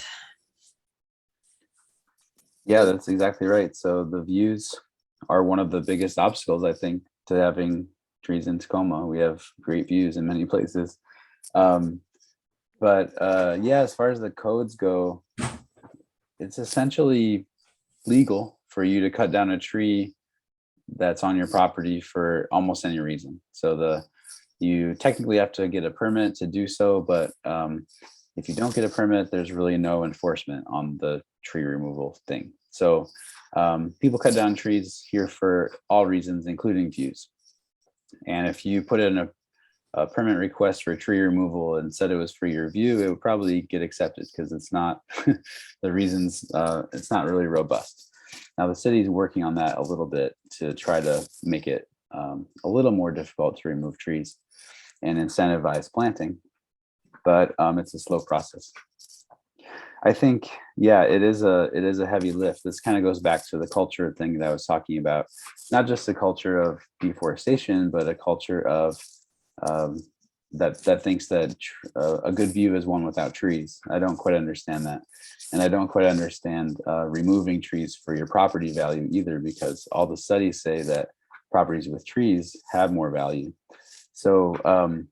Yeah, that's exactly right. So the views are one of the biggest obstacles, I think, to having trees in Tacoma. We have great views in many places. But yeah, as far as the codes go, it's essentially legal for you to cut down a tree that's on your property for almost any reason. So you technically have to get a permit to do so, but if you don't get a permit, there's really no enforcement on the tree removal thing. So people cut down trees here for all reasons, including views. And if you put in a permit request for tree removal and said it was for your view, it would probably get accepted because it's not the reasons, it's not really robust. Now the city's working on that a little bit to try to make it a little more difficult to remove trees and incentivize planting, but it's a slow process. I think, yeah, it is a heavy lift. This kind of goes back to the culture thing that I was talking about, not just the culture of deforestation, but a culture of that thinks that a good view is one without trees. I don't quite understand that. And I don't quite understand removing trees for your property value either, because all the studies say that properties with trees have more value. So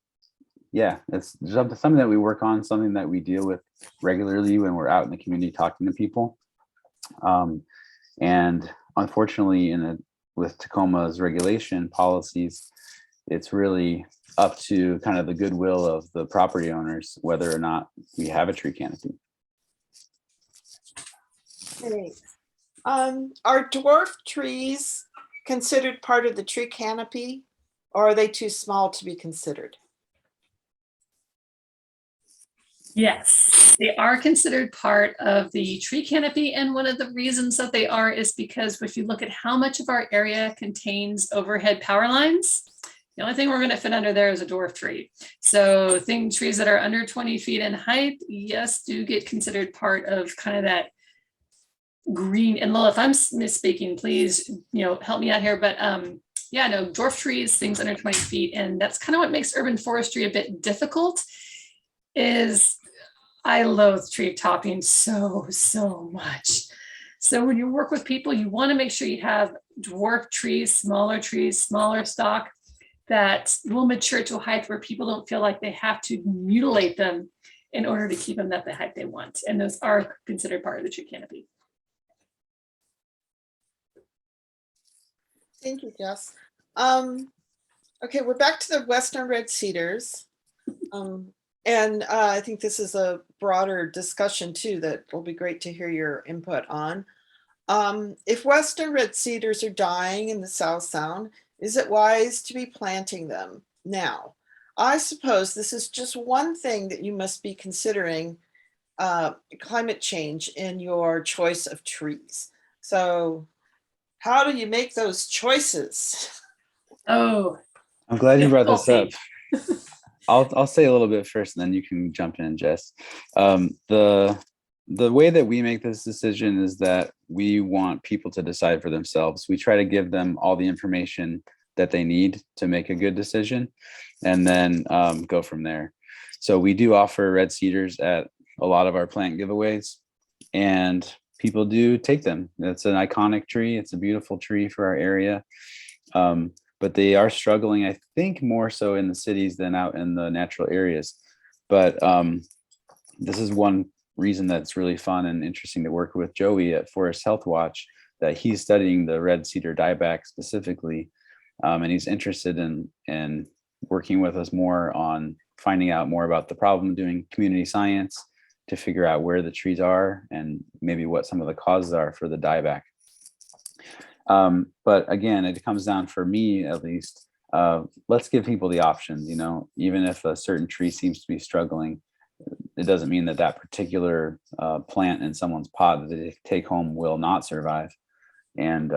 yeah, it's something that we work on, something that we deal with regularly when we're out in the community talking to people. And unfortunately, with Tacoma's regulation policies, it's really up to kind of the goodwill of the property owners whether or not we have a tree canopy. Thanks. Are dwarf trees considered part of the tree canopy, or are they too small to be considered? Yes, they are considered part of the tree canopy. And one of the reasons that they are is because if you look at how much of our area contains overhead power lines, the only thing we're going to fit under there is a dwarf tree. So trees that are under 20 feet in height, yes, do get considered part of kind of that green. And Lowell, if I'm misspeaking, please, help me out here. But yeah, no, dwarf trees, things under 20 feet. And that's kind of what makes urban forestry a bit difficult is I loathe tree topping so much. So when you work with people, you want to make sure you have dwarf trees, smaller stock that will mature to a height where people don't feel like they have to mutilate them in order to keep them at the height they want. And those are considered part of the tree canopy. Thank you, Jess. Okay, we're back to the Western Red Cedars. And I think this is a broader discussion too that will be great to hear your input on. If Western red cedars are dying in the South Sound, is it wise to be planting them now? I suppose this is just one thing that you must be considering climate change in your choice of trees. So how do you make those choices? Oh, I'm glad you brought this up. difficulty. I'll say a little bit first, and then you can jump in, Jess. The way that we make this decision is that we want people to decide for themselves. We try to give them all the information that they need to make a good decision, and then go from there. So we do offer red cedars at a lot of our plant giveaways, and people do take them. It's an iconic tree. It's a beautiful tree for our area. But they are struggling, I think, more so in the cities than out in the natural areas. But this is one reason that's really fun and interesting to work with Joey at Forest Health Watch, that he's studying the red cedar dieback specifically. And he's interested in working with us more on finding out more about the problem, doing community science to figure out where the trees are and maybe what some of the causes are for the dieback. But again, it comes down, for me at least, let's give people the options. You know, even if a certain tree seems to be struggling, it doesn't mean that that particular plant in someone's pot that they take home will not survive. And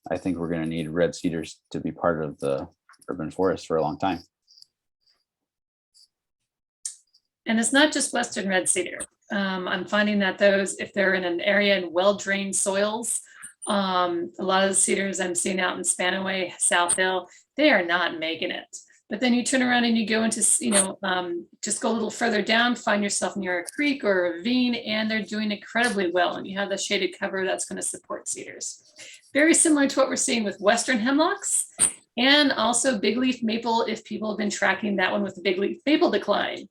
I think we're going to need red cedars to be part of the urban forest for a long time. And it's not just Western red cedar. I'm finding that those, if they're in an area in well-drained soils, a lot of the cedars I'm seeing out in Spanaway, South Hill, they are not making it. But then you turn around and you go into, just go a little further down, find yourself near a creek or a ravine, and they're doing incredibly well. And you have the shaded cover that's going to support cedars. Very similar to what we're seeing with Western hemlocks and also big leaf maple, if people have been tracking that one with the big leaf maple decline.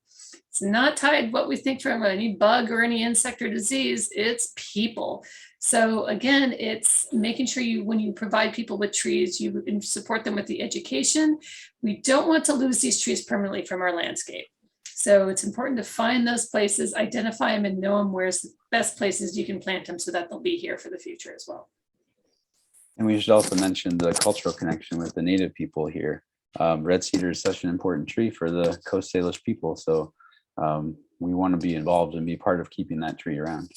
It's not tied what we think from any bug or any insect or disease, it's people. So again, it's making sure when you provide people with trees, you support them with the education. We don't want to lose these trees permanently from our landscape. So it's important to find those places, identify them, and know them where's the best places you can plant them so that they'll be here for the future as well. And we should also mention the cultural connection with the native people here. Red cedar is such an important tree for the Coast Salish people. So we want to be involved and be part of keeping that tree around.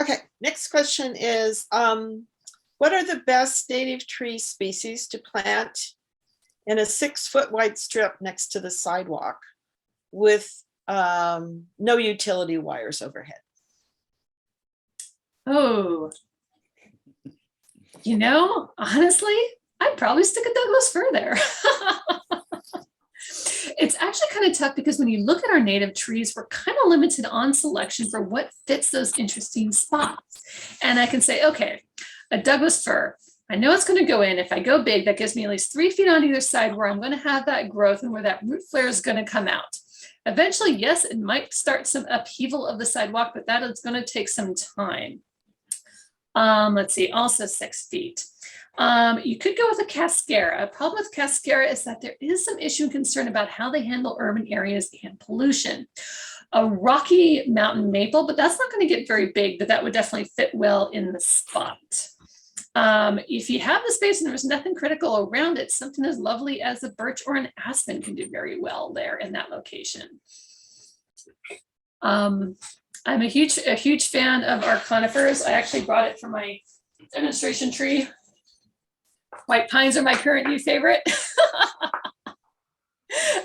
Okay, next question is, what are the best native tree species to plant in a 6-foot wide strip next to the sidewalk with no utility wires overhead? Oh, honestly, I'd probably stick a Douglas fir there. It's actually kind of tough because when you look at our native trees, we're kind of limited on selection for what fits those interesting spots. And I can say, okay, a Douglas fir, I know it's going to go in. If I go big, that gives me at least 3 feet on either side where I'm going to have that growth and where that root flare is going to come out. Eventually, yes, it might start some upheaval of the sidewalk, but that is going to take some time. Let's see, also 6 feet. You could go with a cascara. A problem with cascara is that there is some issue and concern about how they handle urban areas and pollution. A Rocky Mountain maple, but that's not going to get very big, but that would definitely fit well in the spot. If you have the space and there's nothing critical around it, something as lovely as a birch or an aspen can do very well there in that location. I'm a huge fan of our conifers. I actually brought it for my demonstration tree. White pines are my current new favorite.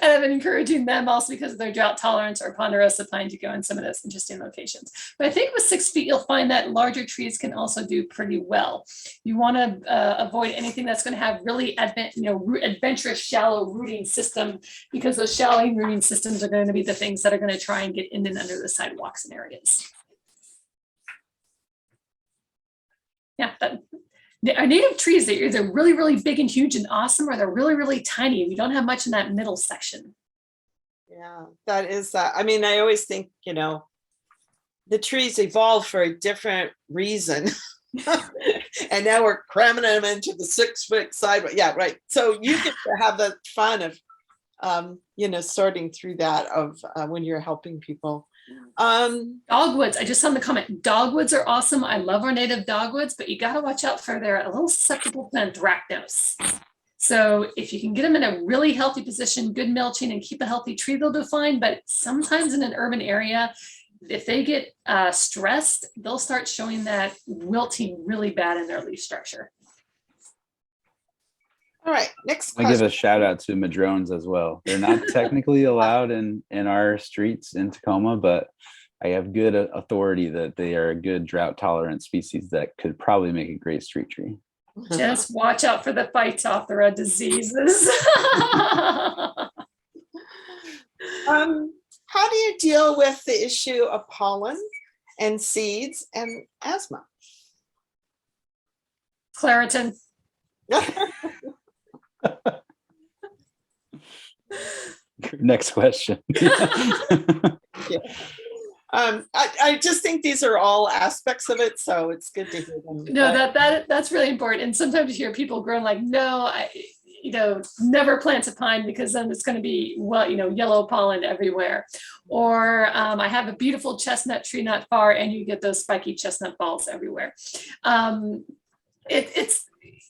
And I've been encouraging them also because of their drought tolerance, or ponderosa pine, to go in some of those interesting locations. But I think with 6 feet, you'll find that larger trees can also do pretty well. You want to avoid anything that's going to have really adventurous shallow rooting system, because those shallow rooting systems are going to be the things that are going to try and get in and under the sidewalks and areas. Yeah, our native trees, they're either really, really big and huge and awesome, or they're really, really tiny. We don't have much in that middle section. Yeah, that is that. I mean, I always think, the trees evolve for a different reason. And now we're cramming them into the 6-foot sidewalk. Yeah, right. So you get to have the fun of, sorting through that of when you're helping people. Dogwoods, I just saw in the comment, dogwoods are awesome. I love our native dogwoods, but you got to watch out for their a little susceptible to anthracnose. So if you can get them in a really healthy position, good mulching, and keep a healthy tree, they'll do fine. But sometimes in an urban area, if they get stressed, they'll start showing that wilting really bad in their leaf structure. All right, next I question. give a shout out to madrones as well. They're not technically allowed in our streets in Tacoma, but I have good authority that they are a good drought tolerant species that could probably make a great street tree. Just watch out for the Phytophthora diseases. How do you deal with the issue of pollen and seeds and asthma? Claritin. Next question. Yeah. I just think these are all aspects of it, so it's good to hear them. No, that's really important. And sometimes you hear people groan like, no, never plant a pine because then it's going to be, yellow pollen everywhere. Or I have a beautiful chestnut tree not far and you get those spiky chestnut balls everywhere.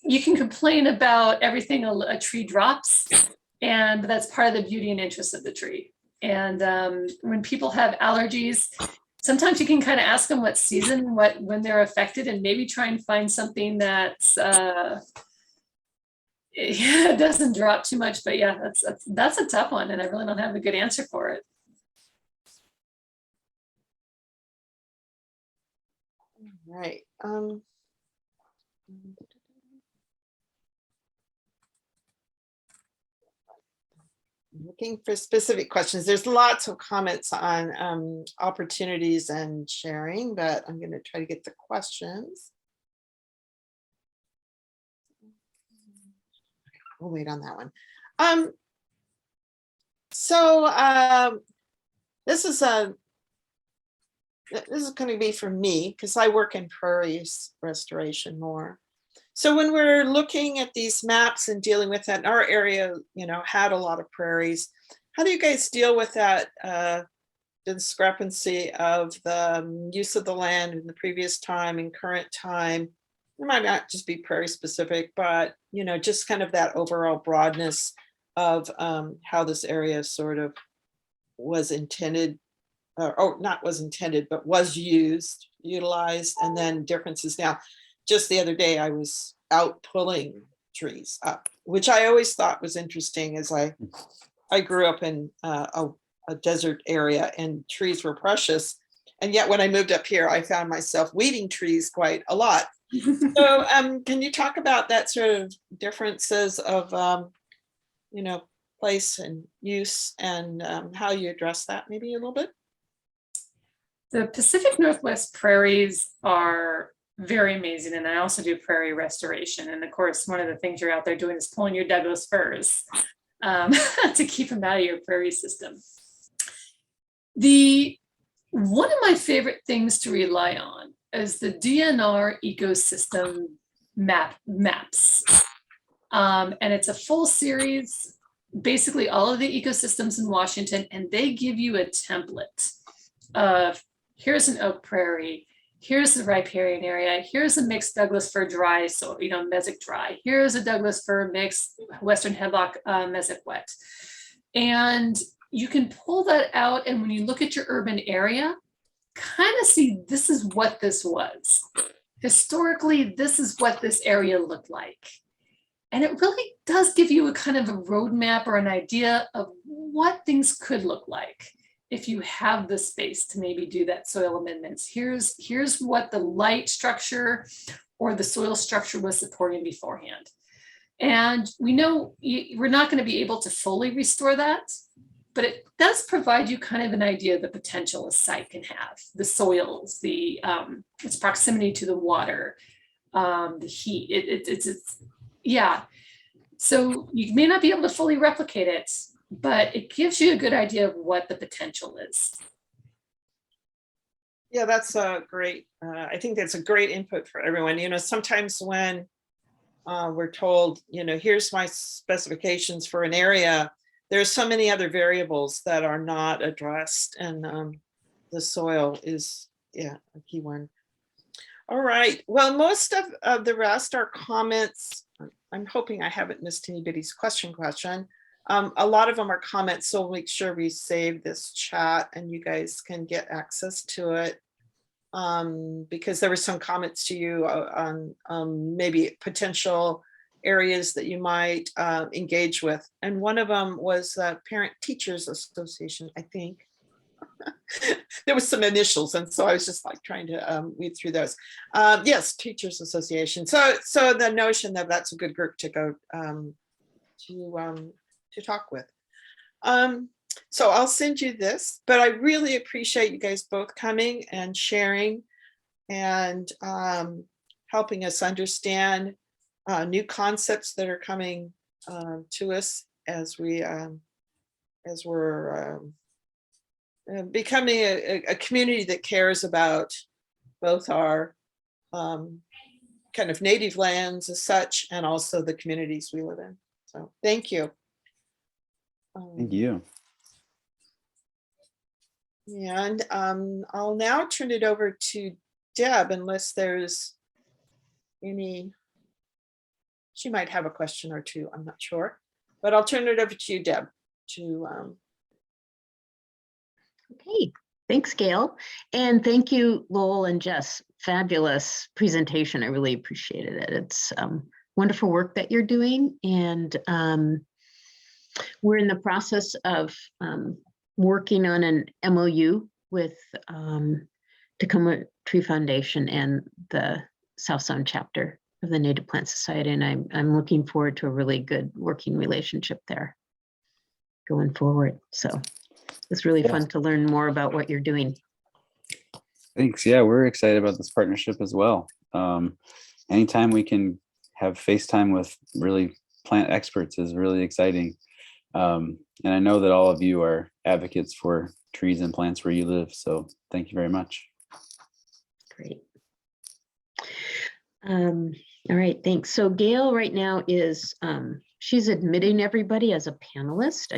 You can complain about everything a tree drops, and that's part of the beauty and interest of the tree. And when people have allergies, sometimes you can kind of ask them what season, when they're affected, and maybe try and find something that's it doesn't drop too much. But yeah, that's a tough one, and I really don't have a good answer for it. Right. Looking for specific questions. There's lots of comments on opportunities and sharing, but I'm going to try to get the questions. We'll wait on that one. This is going to be for me because I work in prairies restoration more. So when we're looking at these maps and dealing with that, our area, had a lot of prairies. How do you guys deal with that discrepancy of the use of the land in the previous time and current time? It might not just be prairie specific, but, just kind of that overall broadness of how this area sort of was intended, or not was intended, but was utilized, and then differences now. Just the other day, I was out pulling trees up, which I always thought was interesting, as I grew up in a desert area and trees were precious. And yet when I moved up here, I found myself weeding trees quite a lot. So can you talk about that sort of differences of, place and use, and how you address that maybe a little bit? The Pacific Northwest prairies are very amazing. And I also do prairie restoration. And of course, one of the things you're out there doing is pulling your Douglas firs to keep them out of your prairie system. One of my favorite things to rely on is the DNR ecosystem maps. And it's a full series, basically all of the ecosystems in Washington, and they give you a template of, here's an oak prairie, here's the riparian area, here's a mixed Douglas fir dry, so mesic dry, here's a Douglas fir mixed western headlock mesic wet. And you can pull that out, and when you look at your urban area, kind of see, this is what this was. Historically, this is what this area looked like. And it really does give you a kind of a roadmap or an idea of what things could look like if you have the space to maybe do that soil amendments. Here's what the light structure or the soil structure was supporting beforehand. And we know we're not going to be able to fully restore that, but it does provide you kind of an idea of the potential a site can have, the soils, its proximity to the water, the heat, it's yeah. So you may not be able to fully replicate it, but it gives you a good idea of what the potential is. Yeah, that's a great, I think that's a great input for everyone. You know, sometimes when we're told, you know, here's my specifications for an area, there's so many other variables that are not addressed, and the soil is, yeah, a key one. All right, well, most of the rest are comments. I'm hoping I haven't missed anybody's question. A lot of them are comments, so we'll make sure we save this chat and you guys can get access to it. Because there were some comments to you on maybe potential areas that you might engage with. And one of them was Parent Teachers Association, I think. There was some initials, and so I was just like trying to weed through those. Yes, Teachers Association. So the notion that that's a good group to go to talk with. So I'll send you this, but I really appreciate you guys both coming and sharing and helping us understand new concepts that are coming to us as we're becoming a community that cares about both our kind of native lands as such, and also the communities we live in. So thank you. Thank you. And I'll now turn it over to Deb, unless there's any, she might have a question or two, I'm not sure, but I'll turn it over to you, Deb, to Okay, thanks, Gail. And thank you, Lowell and Jess. Fabulous presentation. I really appreciated it. It's wonderful work that you're doing. And we're in the process of working on an MOU with Tacoma Tree Foundation and the South Zone chapter of the Native Plant Society. And I'm looking forward to a really good working relationship there going forward. So it's really fun to learn more about what you're doing. Thanks. Yeah, we're excited about this partnership as well. Anytime we can have FaceTime with really plant experts is really exciting. And I know that all of you are advocates for trees and plants where you live. So thank you very much. Great. All right, thanks. So Gail right now is, she's admitting everybody as a panelist.